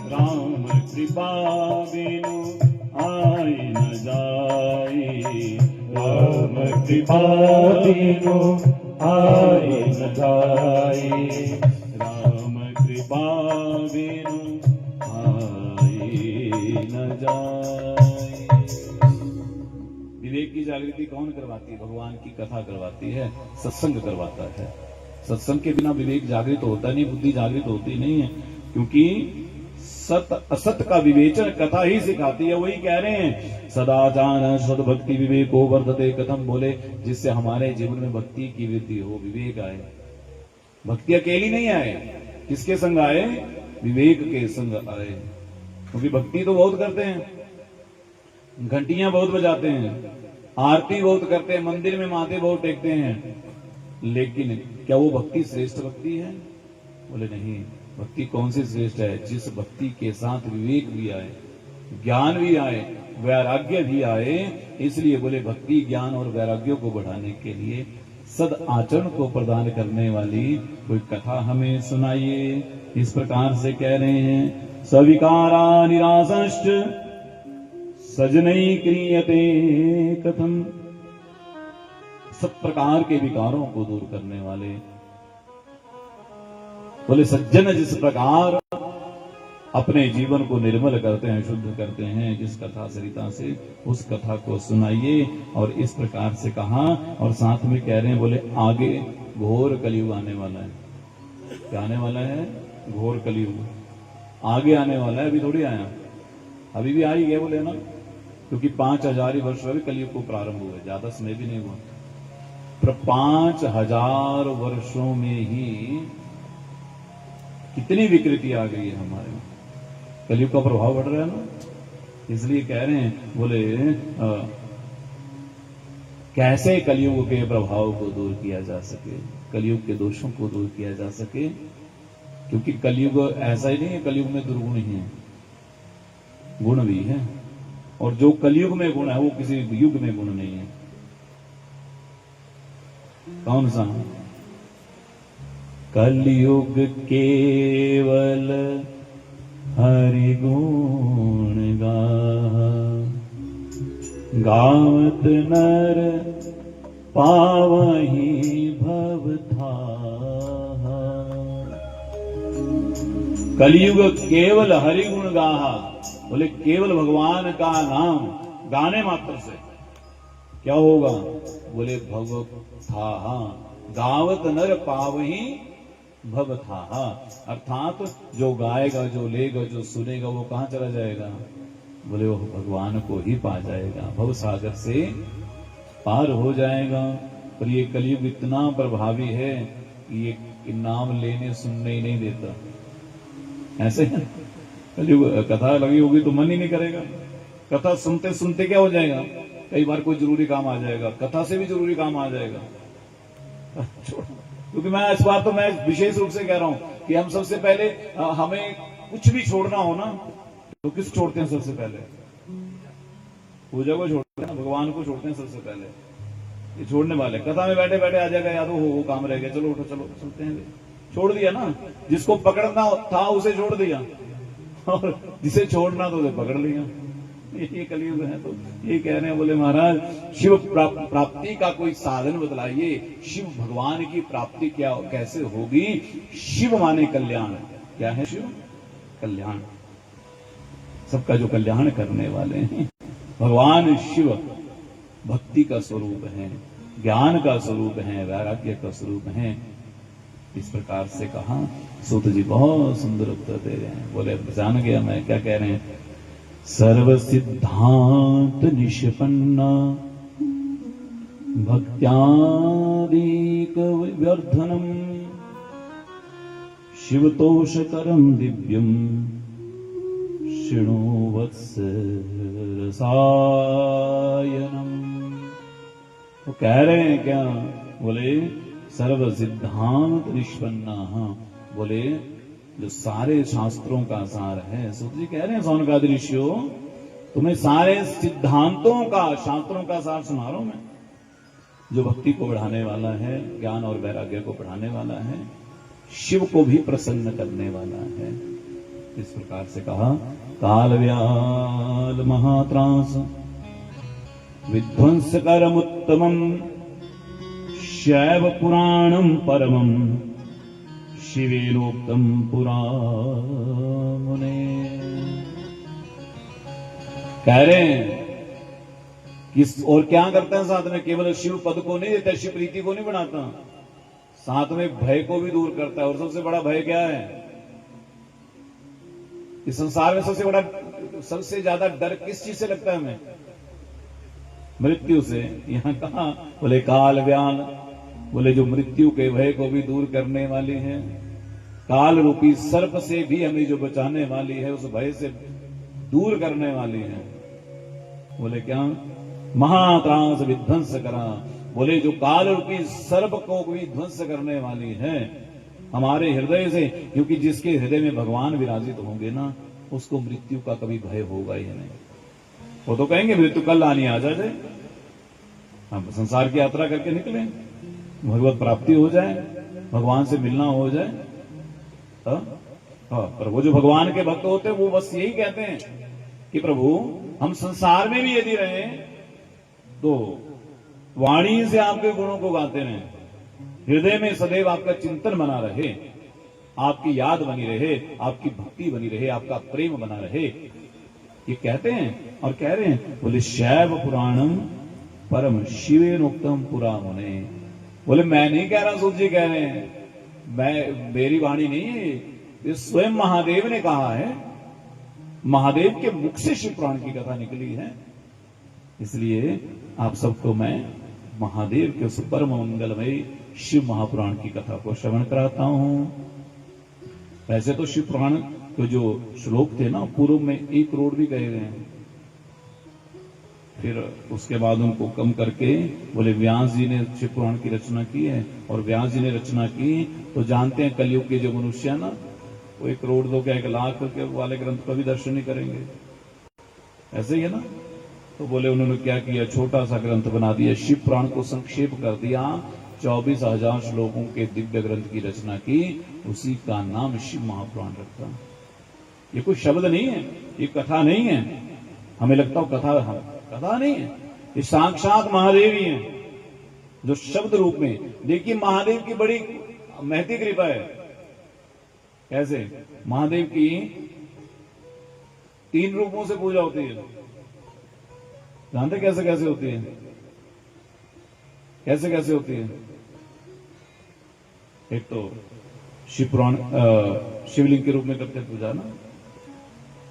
राम कृपा बिनु आई न जाई, राम कृपा बिनु आई न जाई, राम कृपा बिनु आई न जाई। विवेक की जागृति कौन करवाती है, भगवान की कथा करवाती है, सत्संग करवाता है। सत्संग के बिना विवेक जागृत होता नहीं, बुद्धि जागृत होती नहीं है, क्योंकि सत असत का विवेचन कथा ही सिखाती है। वही कह रहे हैं, सदाचार सद्भक्ति विवेको वर्धते कथम, बोले जिससे हमारे जीवन में भक्ति की वृद्धि हो, विवेक आए। भक्ति अकेली नहीं आए, किसके संग आए, विवेक के संग आए। क्योंकि भक्ति तो बहुत करते हैं, घंटियां बहुत बजाते हैं, आरती बहुत करते हैं, मंदिर में माथे बहुत टेकते हैं, लेकिन क्या वो भक्ति श्रेष्ठ भक्ति है? बोले नहीं। भक्ति कौन सी श्रेष्ठ है, जिस भक्ति के साथ विवेक भी आए, ज्ञान भी आए, वैराग्य भी आए। इसलिए बोले भक्ति ज्ञान और वैराग्य को बढ़ाने के लिए सद आचरण को प्रदान करने वाली कोई कथा हमें सुनाइए। इस प्रकार से कह रहे हैं, सविकारा निरासश्च सजनई क्रियते कथम, सब प्रकार के विकारों को दूर करने वाले। बोले सज्जन जिस प्रकार अपने जीवन को निर्मल करते हैं, शुद्ध करते हैं, जिस कथा सरिता से, उस कथा को सुनाइए। और इस प्रकार से कहा, और साथ में कह रहे हैं, बोले आगे घोर कलयुग आने वाला है। क्या आने वाला है? घोर कलयुग आगे आने वाला है, अभी थोड़ी आया, अभी भी आ ही गया बोले ना, क्योंकि 5000 वर्ष अभी कलयुग को प्रारंभ हुए, ज्यादा समय भी नहीं हुआ। पर 5000 वर्षों में ही कितनी विकृति आ गई है हमारे में, कलयुग का प्रभाव बढ़ रहा है ना। इसलिए कह रहे हैं, बोले कैसे कलयुग के प्रभाव को दूर किया जा सके, कलयुग के दोषों को दूर किया जा सके। क्योंकि कलयुग ऐसा ही नहीं है, कलयुग में दुर्गुण ही है, गुण भी है। और जो कलयुग में गुण है वो किसी युग में गुण नहीं है। कौन सा? कलयुग केवल हरि गुण गावत नर पावहि भव था। कलयुग केवल हरि गुण गाहा, बोले केवल भगवान का नाम गाने मात्र से क्या होगा? बोले भव था गावत नर पावहि भव था। अर्थात जो गाएगा, जो लेगा, जो सुनेगा, वो कहां चला जाएगा? बोले वो भगवान को ही पा जाएगा, भव सागर से पार हो जाएगा। पर ये कलयुग इतना प्रभावी है कि ये नाम लेने सुनने ही नहीं देता। ऐसे है कलयुग, कथा लगी होगी तो मन ही नहीं करेगा। कथा सुनते सुनते क्या हो जाएगा, कई बार कोई जरूरी काम आ जाएगा, कथा से भी जरूरी काम आ जाएगा। क्योंकि मैं इस बार तो मैं विशेष रूप से कह रहा हूं कि हम सबसे पहले हमें कुछ भी छोड़ना हो ना, तो किस छोड़ते हैं सबसे पहले? पूजा को छोड़ते हैं, भगवान को छोड़ते हैं सबसे पहले। ये छोड़ने वाले कथा में बैठे बैठे आ जाएगा, याद हो काम रह गया, चलो उठो चलो चलते हैं। छोड़ दिया ना, जिसको पकड़ना था उसे छोड़ दिया, और जिसे छोड़ना तो उसे पकड़ लिया। ये कलयुग है। तो ये कह रहे हैं, बोले महाराज शिव प्राप्ति का कोई साधन बतलाइए, शिव भगवान की प्राप्ति क्या कैसे होगी। शिव माने कल्याण। क्या है शिव? कल्याण, सबका जो कल्याण करने वाले हैं। भगवान शिव भक्ति का स्वरूप है, ज्ञान का स्वरूप है, वैराग्य का स्वरूप है। इस प्रकार से कहा। सूत जी बहुत सुंदर उत्तर दे रहे हैं। बोले जान गया मैं, क्या कह रहे हैं? सर्व सिद्धांत निष्पन्ना भक्त्यादीक व्यर्थनम शिवतोषकरम दिव्यम शृणु वत्स रसायनम। वो कह रहे हैं क्या? बोले सर्व सिद्धांत निष्पन्ना। बोले जो सारे शास्त्रों का सार है। सूत जी कह रहे हैं सौनकादि ऋषियों, तुम्हें सारे सिद्धांतों का, शास्त्रों का सार सुना रहा हूं मैं, जो भक्ति को बढ़ाने वाला है, ज्ञान और वैराग्य को बढ़ाने वाला है, शिव को भी प्रसन्न करने वाला है। इस प्रकार से कहा। काल व्याल महात्रास विध्वंसकरमुत्तमं शैव पुराणं परमं शिवेनोक्तम पुरा मुने। कह रहे हैं किस और क्या करते हैं साथ में? केवल शिव पद को नहीं देता, शिव प्रीति को नहीं बढ़ाता, साथ में भय को भी दूर करता है। और सबसे बड़ा भय क्या है? इस संसार में सबसे ज्यादा डर किस चीज से लगता है हमें? मृत्यु से। यहां कहा, बोले काल व्याल, बोले जो मृत्यु के भय को भी दूर करने वाली है, काल रूपी सर्प से भी हमें जो बचाने वाली है, उस भय से दूर करने वाली है। बोले क्या? महात्रास विध्वंस करा। बोले जो काल रूपी सर्प को भी ध्वंस करने वाली है हमारे हृदय से, क्योंकि जिसके हृदय में भगवान विराजित होंगे ना, उसको मृत्यु का कभी भय होगा ही नहीं। वो तो कहेंगे मृत्यु कल आनी आ जाए, हम संसार की यात्रा करके निकले, भगवत प्राप्ति हो जाए, भगवान से मिलना हो जाए। पर वो जो भगवान के भक्त होते हैं वो बस यही कहते हैं कि प्रभु हम संसार में भी यदि रहे तो वाणी से आपके गुणों को गाते रहें, हृदय में सदैव आपका चिंतन बना रहे, आपकी याद बनी रहे, आपकी भक्ति बनी रहे, आपका प्रेम बना रहे। ये कहते हैं और कह रहे हैं। बोले शैव पुराणम परम शिवेनोक्तम पुरा मुने। बोले मैं नहीं कह रहा, सूत जी कह रहे हैं, मेरी वाणी नहीं है, ये स्वयं महादेव ने कहा है। महादेव के मुख से शिव पुराण की कथा निकली है। इसलिए आप सबको मैं महादेव के उस परम मंगलमय शिव महापुराण की कथा को श्रवण कराता हूं। वैसे तो शिव पुराण के जो श्लोक थे ना, पूर्व में 1 करोड़ भी कहे गए हैं, फिर उसके बाद उनको कम करके बोले व्यास जी ने शिव पुराण की रचना की है। और व्यास जी ने रचना की तो जानते हैं कलयुग के जो मनुष्य है ना, वो 1 करोड़ 2 क्या 1 लाख के वाले ग्रंथ का भी दर्शन नहीं करेंगे, ऐसे ही है ना। तो बोले उन्होंने क्या किया, छोटा सा ग्रंथ बना दिया, शिव पुराण को संक्षेप कर दिया, 24,000 श्लोकों के दिव्य ग्रंथ की रचना की, उसी का नाम शिव महापुराण रखा। ये कोई शब्द नहीं है, ये कथा नहीं है। हमें लगता हो कथा नहीं है, ये साक्षात महादेव ही है जो शब्द रूप में। देखिए महादेव की बड़ी महती कृपा है। कैसे? महादेव की 3 रूपों से पूजा होती है। जानते कैसे कैसे होती है? कैसे कैसे होती है? एक तो शिव पुराण शिवलिंग के रूप में करते पूजा ना,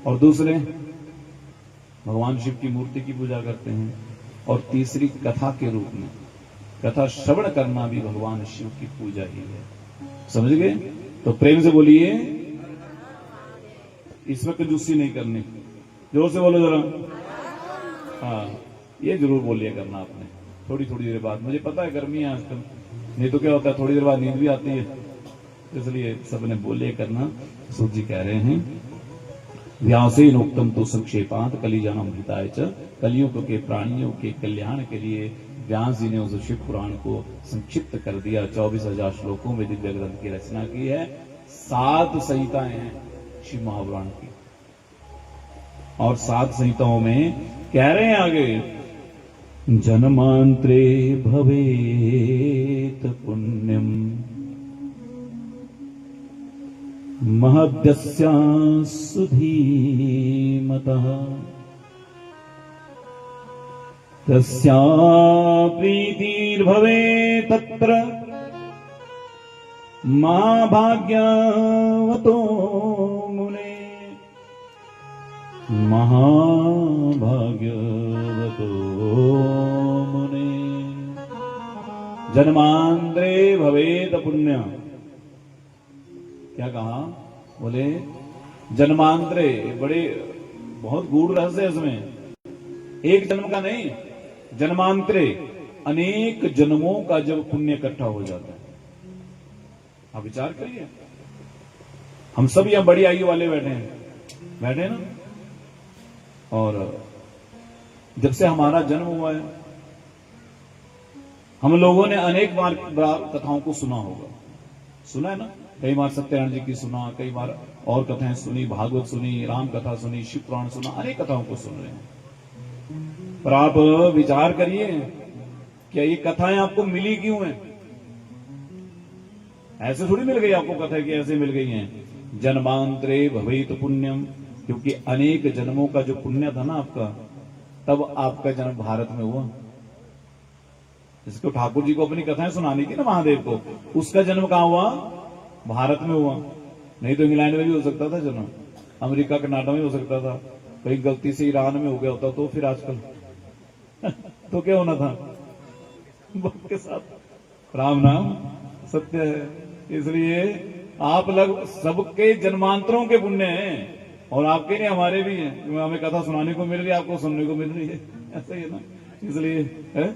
और दूसरे भगवान शिव की मूर्ति की पूजा करते हैं, और तीसरी कथा के रूप में। कथा श्रवण करना भी भगवान शिव की पूजा ही है। समझ गए? तो प्रेम से बोलिए, इसमें कंजूसी नहीं करनी। जोर से बोलो जरा। हाँ, ये जरूर बोलिए करना आपने थोड़ी थोड़ी देर बाद। मुझे पता है गर्मी है आजकल, नहीं तो क्या होता है थोड़ी देर बाद नींद भी आती है, इसलिए सबने बोलिए करना। सूत जी कह रहे हैं व्यासेनोक्तम तो संक्षेपात कलिजानम हिताय च। कलियुग के प्राणियों के कल्याण के लिए व्यास जी ने उस शिव पुराण को संक्षिप्त कर दिया। 24,000 श्लोकों में दिव्य ग्रंथ की रचना की है। 7 संहिताएं हैं शिव महापुराण की। और 7 संहिताओं में कह रहे हैं आगे, जन्मांतरे भवेत पुण्यम महद्यस्या सुधीमतः तस्या प्रीतिर्भवेत् तत्र महाभाग्यवतो मुने महाभाग्यवतो मुने। जन्मांतरे भवेत पुण्य, क्या कहा? बोले जन्मांतरे, बड़े बहुत गूढ़ रहस्य है इसमें, एक जन्म का नहीं, जन्मांतरे अनेक जन्मों का जब पुण्य इकट्ठा हो जाता है। आप विचार करिए, हम सब यहां बड़ी आयु वाले बैठे हैं ना, और जब से हमारा जन्म हुआ है हम लोगों ने अनेक बार कथाओं को सुना होगा, सुना है ना, कई बार सत्यनारायण जी की सुना, कई बार और कथाएं सुनी, भागवत सुनी, राम कथा सुनी, शिव पुराण सुना, अनेक कथाओं को सुन रहे हैं। पर आप विचार करिए, क्या ये कथाएं आपको मिली क्यों हैं? ऐसे थोड़ी मिल गई आपको कथा कि ऐसे मिल गई हैं। जन्मांतरे भवेत पुण्यम, क्योंकि अनेक जन्मों का जो पुण्य था ना आपका, तब आपका जन्म भारत में हुआ। इसको ठाकुर जी को अपनी कथाएं सुनानी थी ना महादेव को, उसका जन्म कहां हुआ? भारत में हुआ। नहीं तो इंग्लैंड में भी हो सकता था जन्म, अमेरिका कनाडा में हो सकता था, कहीं गलती से ईरान में हो गया होता तो फिर आजकल तो क्या होना था के साथ। राम नाम सत्य है, इसलिए आप लोग सबके जन्मांतरों के पुण्य हैं, और आपके नहीं हमारे भी हैं, क्योंकि हमें कथा सुनाने को मिल रही है, आपको सुनने को मिल रही है, ऐसा ही है ना, इसलिए है?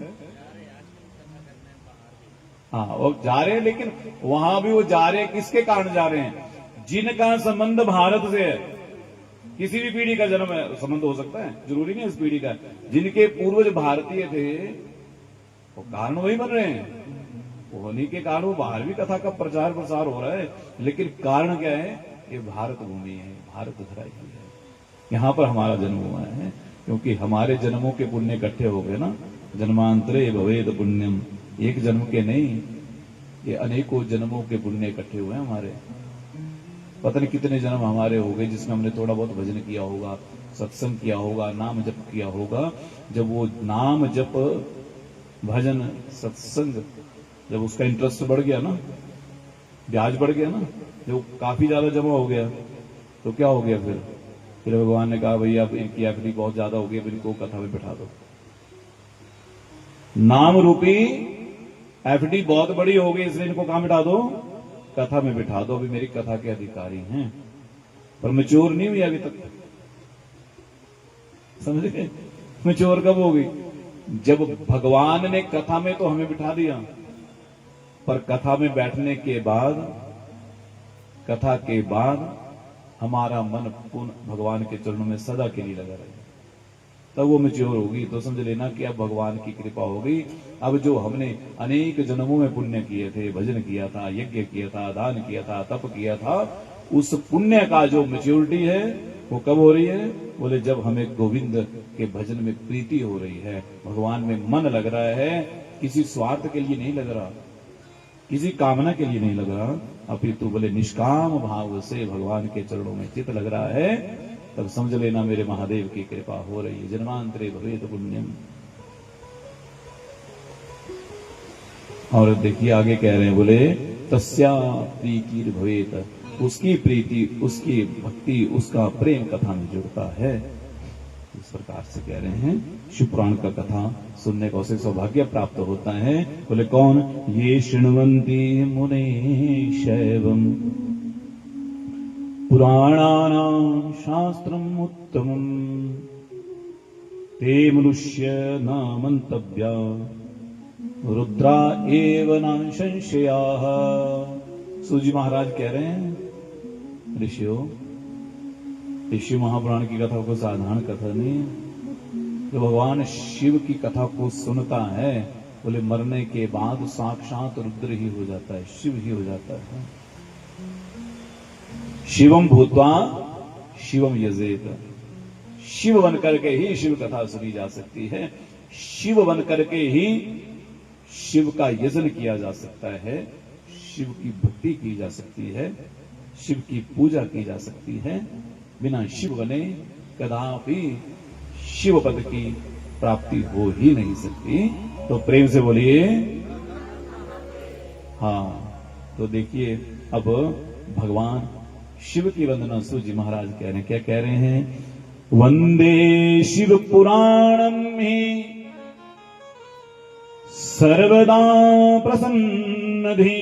हाँ, वो जा रहे हैं, लेकिन वहां भी वो जा रहे हैं, किसके कारण जा रहे हैं? जिनका संबंध भारत से है। किसी भी पीढ़ी का जन्म है, संबंध हो सकता है, जरूरी नहीं इस पीढ़ी का। जिनके पूर्वज भारतीय थे वो कारण वही बन रहे हैं, होने के कारण वो बाहर भी कथा का प्रचार प्रसार हो रहा है, लेकिन कारण क्या है? ये भारत भूमि है, भारत धराई है, यहां पर हमारा जन्म हुआ है, क्योंकि हमारे जन्मों के पुण्य इकट्ठे हो गए ना। जन्मांतरे भवेत पुण्यम, एक जन्म के नहीं, ये अनेकों जन्मों के पुण्य इकट्ठे हुए हैं हमारे। पता नहीं कितने जन्म हमारे हो गए जिसमें हमने थोड़ा बहुत भजन किया होगा, सत्संग किया होगा, नाम जप किया होगा। जब वो नाम जप भजन सत्संग, जब उसका इंटरेस्ट बढ़ गया ना, ब्याज बढ़ गया ना, जब काफी ज्यादा जमा हो गया, तो क्या हो गया? फिर भगवान ने कहा भैया अब इनकी एफडी बहुत ज्यादा हो गई, अब इनको कथा में बिठा दो। नाम रूपी एफडी बहुत बड़ी हो गई, इसलिए इनको कहां बिठा दो? कथा में बिठा दो। अभी मेरी कथा के अधिकारी हैं, पर मैच्योर नहीं हुई अभी तक, समझ गए? मैच्योर कब होगी? जब भगवान ने कथा में तो हमें बिठा दिया, पर कथा में बैठने के बाद, कथा के बाद हमारा मन पुनः भगवान के चरणों में सदा के लिए लगा रहेगा, तब वो मैच्योर होगी। तो समझ लेना कि अब भगवान की कृपा होगी। अब जो हमने अनेक जन्मों में पुण्य किए थे, भजन किया था, यज्ञ किया था, दान किया था, तप किया था, उस पुण्य का जो मैच्योरिटी है वो कब हो रही है? बोले जब हमें गोविंद के भजन में प्रीति हो रही है, भगवान में मन लग रहा है, किसी स्वार्थ के लिए नहीं लग रहा, किसी कामना के लिए नहीं लग रहा, अपितु बोले निष्काम भाव से भगवान के चरणों में चित्त लग रहा है, तब समझ लेना मेरे महादेव की कृपा हो रही है। जन्मांतरे भवेत पुण्यम। और देखिए आगे कह रहे हैं, बोले तस्या प्रीति भवेत, उसकी प्रीति, उसकी भक्ति, उसका प्रेम कथा में जुड़ता है। इस प्रकार से कह रहे हैं, शिव पुराण का कथा सुनने का उसे सौभाग्य प्राप्त होता है। बोले कौन? ये शृण्वन्ति मुने शैवम पुराणानां शास्त्रम् उत्तमम् ते मनुष्य न मंतव्या रुद्रा एव न संशयाः। सूजी महाराज कह रहे हैं, ऋषियों, शिव महापुराण की कथा को साधारण कथा नहीं है। जो भगवान शिव की कथा को सुनता है, बोले मरने के बाद साक्षात रुद्र ही हो जाता है, शिव ही हो जाता है। शिवम भूत्वा शिवम यजेत, शिव बन करके ही शिव कथा सुनी जा सकती है, शिव बन करके ही शिव का यजन किया जा सकता है, शिव की भक्ति की जा सकती है, शिव की पूजा की जा सकती है। बिना शिव बने कदापि शिव पद की प्राप्ति हो ही नहीं सकती। तो प्रेम से बोलिए हाँ। तो देखिए अब भगवान शिव की वंदना सूत जी महाराज कह रहे हैं, क्या कह रहे हैं? वंदे शिव पुराणम ही सर्वदा प्रसन्नधि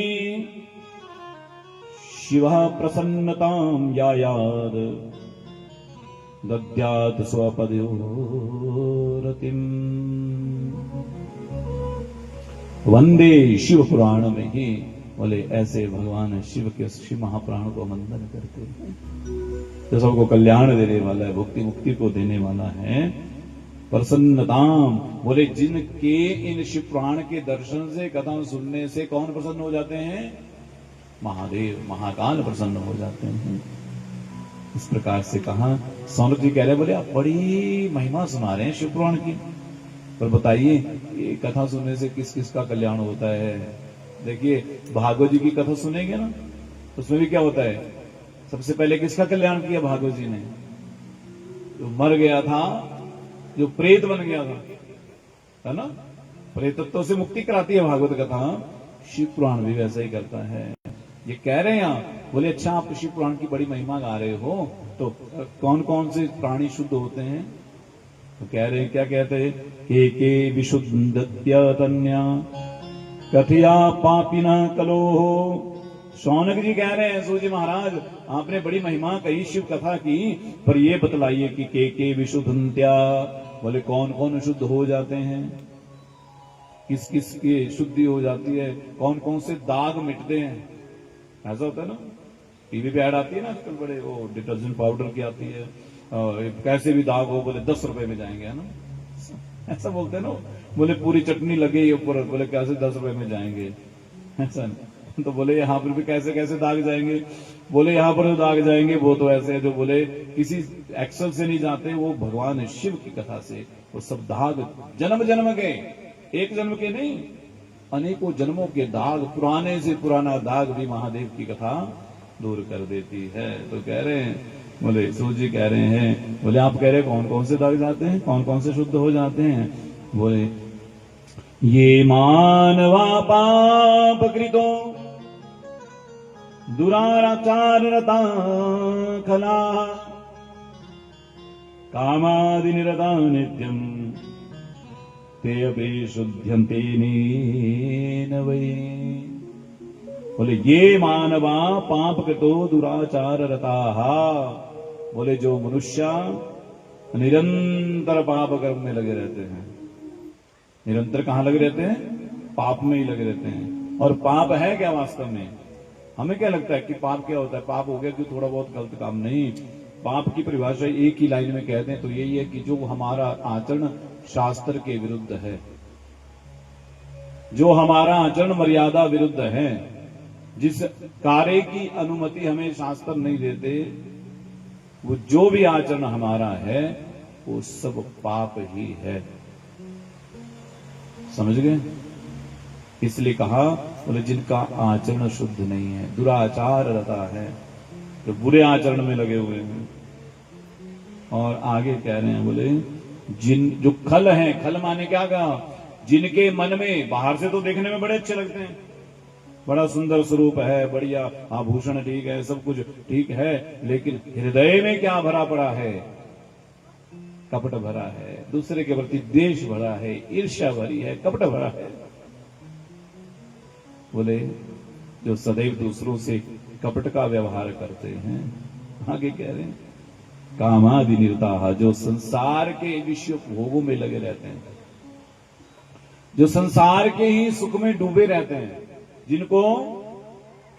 शिवा प्रसन्नतां यायाद दद्यात् स्वपदयोरतिम्। वंदे शिव पुराण में ही बोले ऐसे भगवान शिव के शिव महापुराण को वंदन करते हैं, जो सबको कल्याण देने वाला है, भुक्ति मुक्ति को देने वाला है। प्रसन्नताम बोले जिनके इन शिव पुराण के दर्शन से कथा सुनने से कौन प्रसन्न हो जाते हैं? महादेव महाकाल प्रसन्न हो जाते हैं। इस प्रकार से कहा। सौनक जी कह रहे बोले आप बड़ी महिमा सुना रहे हैं शिव पुराण की, पर बताइए ये कथा सुनने से किस किस का कल्याण होता है? देखिए भागवत जी की कथा सुनेंगे ना, उसमें भी क्या होता है? सबसे पहले किसका कल्याण किया भागवत जी ने? जो मर गया था, जो प्रेत बन गया था, है ना, प्रेतत्व से मुक्ति कराती है भागवत कथा। शिव पुराण भी वैसा ही करता है। ये कह रहे हैं यहाँ बोले अच्छा आप शिव पुराण की बड़ी महिमा गा रहे हो, तो कौन कौन से प्राणी शुद्ध होते हैं? तो कह रहे हैं, क्या कहते हैं? के विशुद्धत्यतन्या कथिया पापिना कलोहो। शौनक जी कह रहे हैं सूत जी महाराज आपने बड़ी महिमा कही शिव कथा की, पर ये बतलाइए कि के विशुद्धंत्या बोले कौन कौन शुद्ध हो जाते हैं, किस किस की शुद्धि हो जाती है, कौन कौन से दाग मिटते हैं? ऐसा होता है ना, टीवी पे ऐड आती है ना आजकल, बड़े वो डिटर्जेंट पाउडर की आती है, कैसे भी दाग हो बोले 10 रुपए में जाएंगे, है ना, ऐसा बोलते हैं ना। बोले पूरी चटनी लगे ऊपर, बोले कैसे 10 रुपए में जाएंगे, ऐसा नहीं। तो बोले यहाँ पर भी कैसे कैसे दाग जाएंगे? बोले यहाँ पर जो दाग जाएंगे वो तो ऐसे है जो बोले किसी एक्सल से नहीं जाते, वो भगवान शिव की कथा से वो सब दाग जन्म जन्म के, एक जन्म के नहीं, अनेकों जन्मों के दाग, पुराने से पुराना दाग भी महादेव की कथा दूर कर देती है। तो कह रहे हैं बोले सूत जी कह रहे हैं, बोले आप कह रहे कौन कौन से दाग जाते हैं, कौन कौन से शुद्ध हो जाते हैं? बोले ये मानवा पाप कृतो दुराचार रता खला कामादि निरता नित्यम ते अपि शुद्ध्यन्ते नेन वै। बोले ये मानवा पाप कृतो दुराचार रताहा, बोले जो मनुष्य निरंतर पाप कर्म में लगे रहते हैं, निरंतर कहां लगे रहते हैं? पाप में ही लगे रहते हैं। और पाप है क्या वास्तव में? हमें क्या लगता है कि पाप क्या होता है? पाप हो गया कि थोड़ा बहुत गलत काम, नहीं। पाप की परिभाषा एक ही लाइन में कहते हैं तो यही है कि जो हमारा आचरण शास्त्र के विरुद्ध है, जो हमारा आचरण मर्यादा विरुद्ध है, जिस कार्य की अनुमति हमें शास्त्र नहीं देते, वो जो भी आचरण हमारा है वो सब पाप ही है। समझ गए? इसलिए कहा बोले जिनका आचरण शुद्ध नहीं है, दुराचार रहता है, जो बुरे आचरण में लगे हुए हैं। और आगे कह रहे हैं बोले जिन जो खल हैं, खल माने क्या कहा? जिनके मन में, बाहर से तो देखने में बड़े अच्छे लगते हैं, बड़ा सुंदर स्वरूप है, बढ़िया आभूषण ठीक है, सब कुछ ठीक है, लेकिन हृदय में क्या भरा पड़ा है? कपट भरा है, दूसरे के प्रति द्वेष भरा है, ईर्ष्या भरी है, कपट भरा है। बोले जो सदैव दूसरों से कपट का व्यवहार करते हैं, आगे कह रहे हैं कामादि निरता, जो संसार के विषय भोगों में लगे रहते हैं, जो संसार के ही सुख में डूबे रहते हैं, जिनको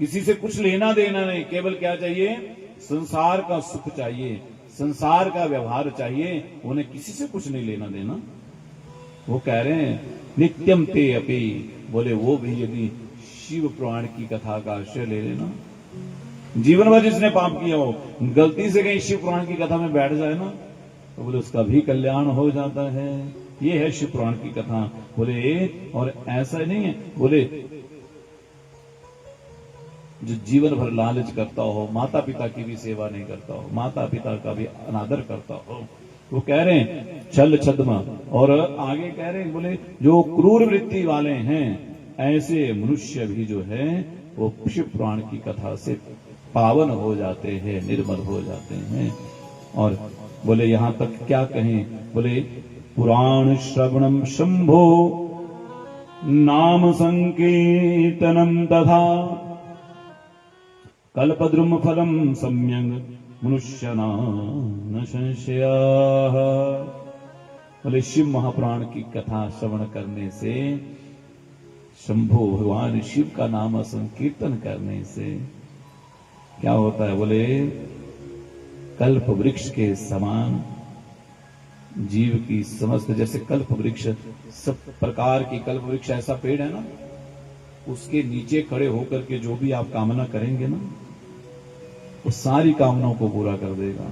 किसी से कुछ लेना देना नहीं, केवल क्या चाहिए? संसार का सुख चाहिए, संसार का व्यवहार चाहिए, उन्हें किसी से कुछ नहीं लेना देना। वो कह रहे हैं नित्यम ते अपि, बोले वो भी यदि शिव पुराण की कथा का आश्रय ले लेना, जीवन भर जिसने पाप किया हो, गलती से कहीं शिव पुराण की कथा में बैठ जाए ना, तो बोले उसका भी कल्याण हो जाता है। ये है शिव पुराण की कथा। बोले और ऐसा नहीं है, बोले जो जीवन भर लालच करता हो, माता पिता की भी सेवा नहीं करता हो, माता पिता का भी अनादर करता हो, वो कह रहे हैं छल छद्म, और आगे कह रहे हैं बोले जो क्रूर वृत्ति वाले हैं ऐसे मनुष्य भी जो है वो शिव पुराण की कथा से पावन हो जाते हैं, निर्मल हो जाते हैं। और बोले यहां तक क्या कहें, बोले पुराण श्रवणम शंभो नाम संकीर्तनम तथा कल्पद्रुम फलम सम्यंग मनुष्यना न संशयाः। बोले शिव महापुराण की कथा श्रवण करने से, शंभो भगवान शिव का नाम संकीर्तन करने से क्या होता है, बोले कल्प वृक्ष के समान जीव की समस्त, जैसे कल्प वृक्ष सब प्रकार की, कल्प वृक्ष ऐसा पेड़ है ना, उसके नीचे खड़े होकर के जो भी आप कामना करेंगे ना वो सारी कामनाओं को पूरा कर देगा।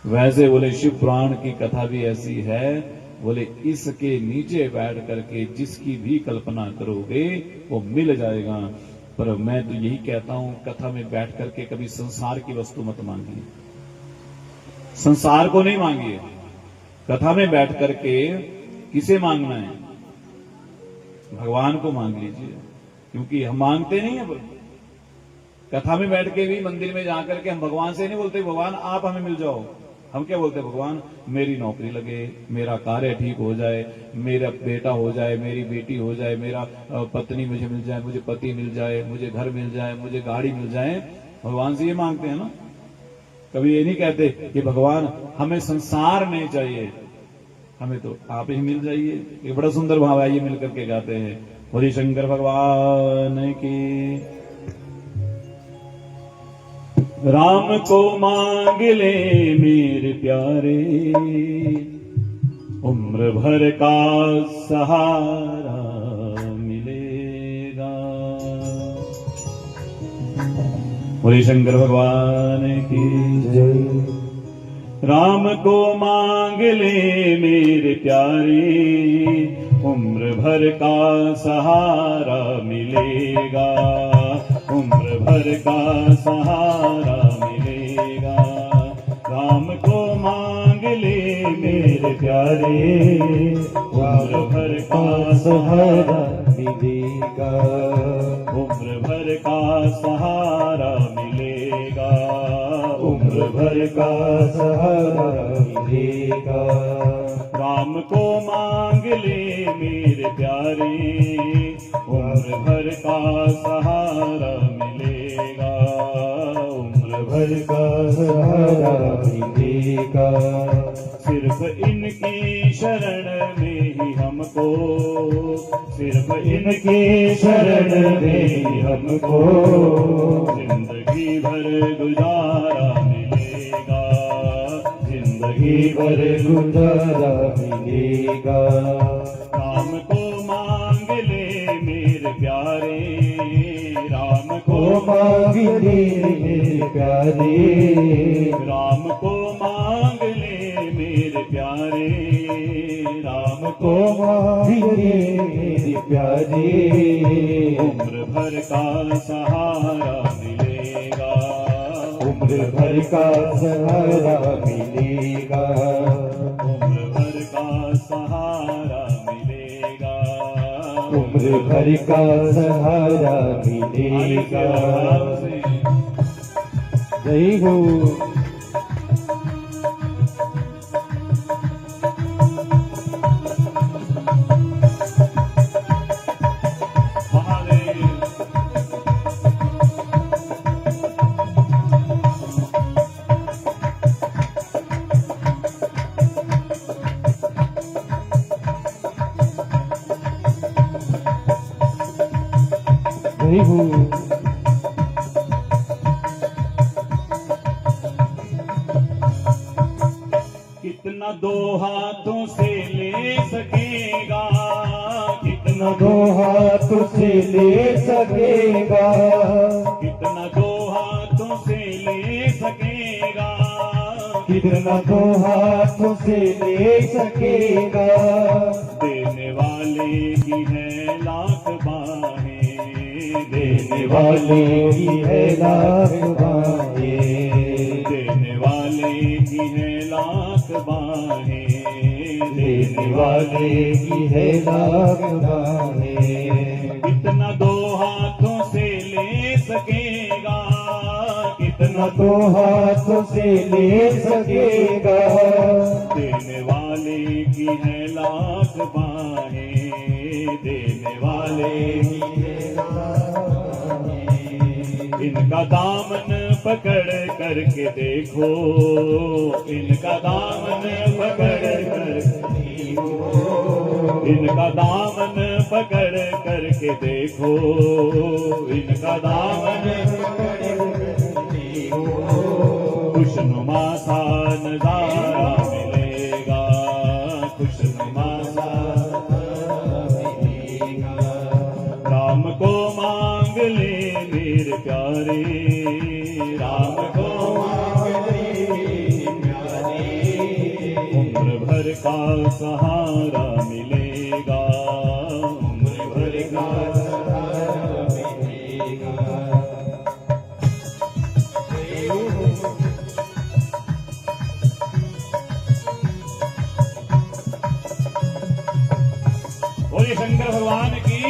वैसे बोले शिव पुराण की कथा भी ऐसी है, बोले इसके नीचे बैठ करके जिसकी भी कल्पना करोगे वो मिल जाएगा। पर मैं तो यही कहता हूं कथा में बैठ करके कभी संसार की वस्तु मत मांगिए, संसार को नहीं मांगिए। कथा में बैठ करके किसे मांगना है, भगवान को मांग लीजिए, क्योंकि हम मांगते नहीं है। कथा में बैठ के भी मंदिर में जाकर के हम भगवान से नहीं बोलते भगवान आप हमें मिल जाओ, हम क्या बोलते भगवान मेरी नौकरी लगे, मेरा कार्य ठीक हो जाए, मेरा बेटा हो जाए, मेरी बेटी हो जाए, मेरा पत्नी मुझे मिल जाए, मुझे पति मिल जाए, मुझे घर मिल जाए, मुझे गाड़ी मिल जाए। भगवान से ये मांगते हैं ना, कभी ये नहीं कहते कि भगवान हमें संसार नहीं चाहिए, हमें तो आप ही मिल जाइए। ये बड़ा सुंदर भाव है, ये मिलकर के गाते हैं बोले शंकर भगवान की। राम को मांग ले मेरे प्यारे, उम्र भर का सहारा मिलेगा। बोले शंकर भगवान की जय। राम को मांग ले मेरे प्यारे, उम्र भर का सहारा मिलेगा, उम्र भर का सहारा मिलेगा। राम को मांग ले मेरे प्यारे, उम्र भर का सहारा मिलेगा, उम्र भर का सहारा मिलेगा, उम्र भर का सहारा मिलेगा। राम को मांग ले मेरे प्यारे, उम्र भर का सहारा मिलेगा, उम्र भर का सहारा मिलेगा। सिर्फ इनकी शरण में ही हमको, सिर्फ इनकी शरण में ही हमको जिंदगी भर गुजारा मिलेगा, जिंदगी भर गुजारा मिलेगा। राम को मांग ले मेरे प्यारे, राम को मांग ले मेरे प्यारे, राम को मांग ले मेरे प्यारे, राम को मांग ले मेरे प्यारे। उम्र भर का सहारा मिलेगा, उम्र भर का सहारा मिलेगा, उम्र भर का सहारा मिलेगा, उम्र भर का सहारा मिलेगा। जय हो। कितना दो हाथों से ले सकेगा, कितना दो हाथों से ले सकेगा, कितना दो हाथों से ले सकेगा, कितना तो हाथों से ले सकेगा। देने वाले की है लाख बाहें, देने वाले की है लाख बाहें, देने वाले की है लाख बाहें, देने वाले की है लाख बाहें। कितना दो हाथों से ले सकेगा, कितना न तो हाथों से ले सकेगा। देने वाले की है लाख बाहें, देने वाले की है लाख बाहें। इनका दामन पकड़ करके देखो, इनका दामन पकड़ कर देखो, इनका दामन पकड़ करके देखो, इनका दामन पकड़ कर देखो। खुशनुमा सा नजारा मिलेगा, खुशनुमा सा नजारा मिलेगा। राम को मांग ले मेरे प्यारे, राम को मांग ले मेरे प्यारे। उम्र भर का सहारा मिलेगा, उम्र भर का सहारा मिलेगा। बोलिए शंकर भगवान की।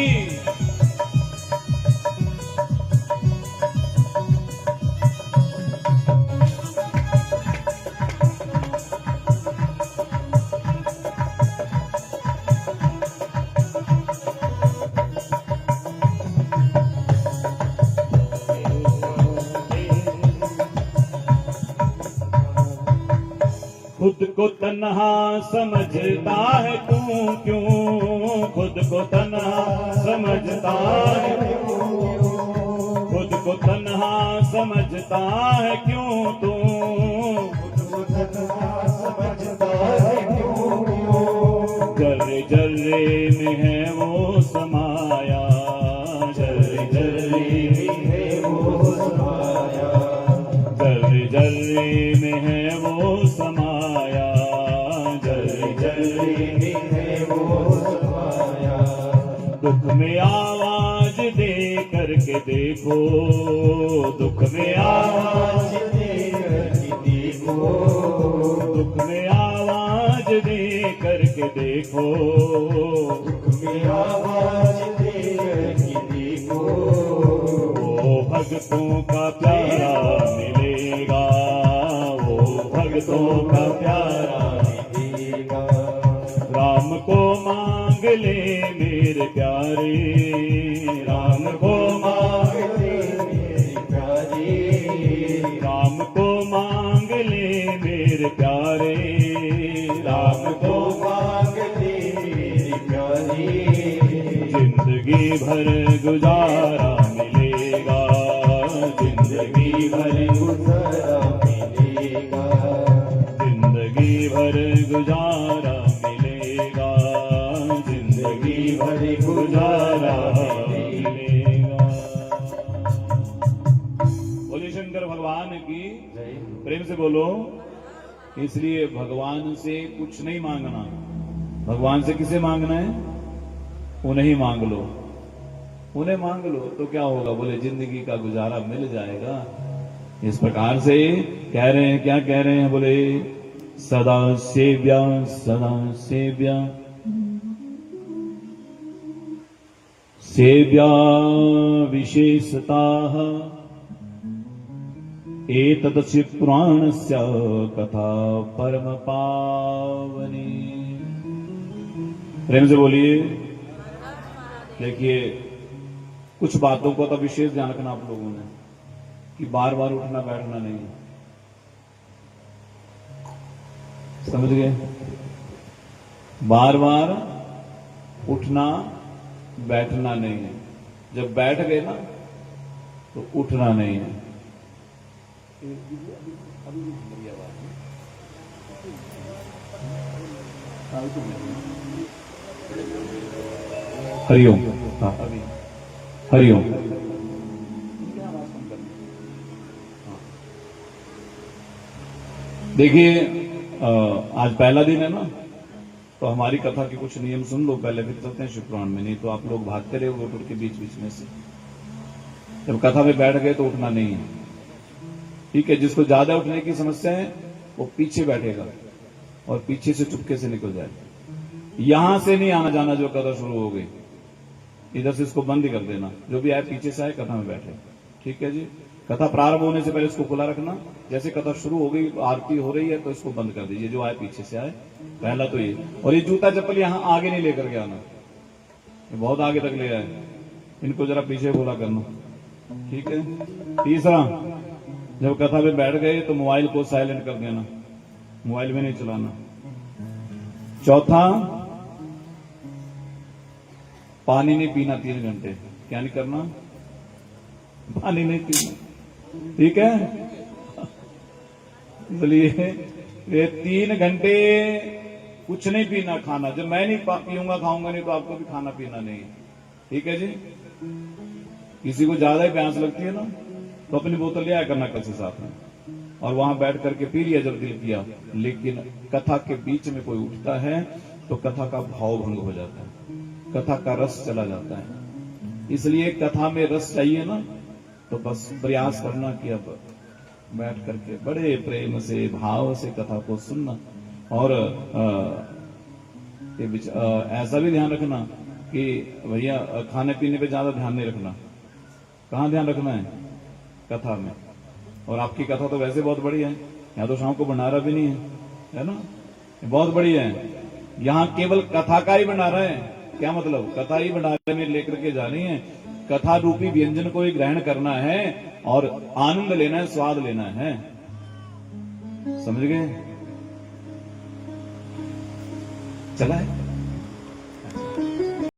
खुद को तन्हा समझता है तू क्यों, खुद को तन्हा समझता है क्यों, खुद को तन्हा समझता है क्यों तू, खुद को तन्हा समझता है क्यों। जर्रे जर्रे में है वो समाया, जर्रे जर्रे में है वो समाया, जर्रे जर्रे में है वो समाया, जर्रे जर्रे में है वो समाया। दुख में आवाज दे करके देखो, दुख में आवाज दे करके देखो, दुख में आवाज दे करके देखो, दुख में आवाज दे करके देखो। वो भक्तों का प्यारा मिलेगा, वो भक्तों का प्यारा मिलेगा। राम को मांग ले मेरे प्यारे, राम को मांग ले मेरे प्यारे, राम को मांग ले मेरे प्यारे, राम को मांग ले मेरे प्यारे। जिंदगी भर गुजारा मिलेगा, जिंदगी भर गुजारा मिलेगा, जिंदगी भर गुजारा मिलेगा, जिंदगी भर गुजारा मिलेगा। बोलिए शंकर भगवान की। प्रेम से बोलो। इसलिए भगवान से कुछ नहीं मांगना, भगवान से किसे मांगना है? उन्हें ही मांग लो, उन्हें मांग लो तो क्या होगा? बोले जिंदगी का गुजारा मिल जाएगा। इस प्रकार से कह रहे हैं, क्या कह रहे हैं? बोले सदा सेव्या, सदा सेव्या, सेव्या विशेषताः एतदस्य पुराणस्य कथा परम पावनी। प्रेम से बोलिए। देखिए कुछ बातों को तो विशेष ध्यान रखना आप लोगों ने कि बार बार उठना बैठना नहीं है, समझ गए? बार बार उठना बैठना नहीं है। जब बैठ गए ना तो उठना नहीं है। हरिओम। हाँ हरिओम। देखिए आज पहला दिन है ना, तो हमारी कथा के कुछ नियम सुन लो पहले, फिर चलते हैं शिव पुराण में। नहीं तो आप लोग भागते रहोगे उठ के बीच बीच में से। जब कथा में बैठ गए तो उठना नहीं है, ठीक है। जिसको ज्यादा उठने की समस्या है वो पीछे बैठेगा और पीछे से चुपके से निकल जाए। यहां से नहीं आना जाना, जो कथा शुरू हो गई इधर से इसको बंद ही कर देना। जो भी आए पीछे से आए, कथा में बैठे, ठीक है जी। कथा प्रारंभ होने से पहले इसको खुला रखना। जैसे कथा शुरू हो गई, आरती हो रही है, तो इसको बंद कर दीजिए। जो आए पीछे से आए, पहला तो ये। और ये जूता चप्पल यहां आगे नहीं लेकर के आना, ये बहुत आगे तक ले आए, इनको जरा पीछे खोला करना, ठीक है। तीसरा, जब कथा में बैठ गए तो मोबाइल को साइलेंट कर देना, मोबाइल में नहीं चलाना। चौथा, पानी नहीं पीना 3 घंटे। क्या नहीं करना? पानी नहीं पीना, ठीक है। इसलिए ये 3 घंटे कुछ नहीं पीना, खाना। जब मैं नहीं पीऊंगा खाऊंगा नहीं, तो आपको भी खाना पीना नहीं, ठीक है जी। किसी को ज्यादा ही प्यास लगती है ना, तो अपनी बोतल ले आया करना कल से साथ में, और वहां बैठ करके पी लिया जब दिल किया। लेकिन कथा के बीच में कोई उठता है तो कथा का भाव भंग हो जाता है, कथा का रस चला जाता है। इसलिए कथा में रस चाहिए ना, तो बस प्रयास करना कि अब बैठ करके बड़े प्रेम से भाव से कथा को सुनना। और ऐसा भी ध्यान रखना कि भैया खाने पीने पे ज्यादा ध्यान नहीं रखना। कहां ध्यान रखना है? कथा में। और आपकी कथा तो वैसे बहुत बढ़िया है, यहाँ तो शाम को भंडारा भी नहीं है ना, बहुत बढ़िया है। यहाँ केवल कथा का ही भंडारा है। क्या मतलब? कथा ही भंडारे में लेकर के जानी है, कथा रूपी व्यंजन को ही ग्रहण करना है और आनंद लेना है, स्वाद लेना है। समझ गए? चला है।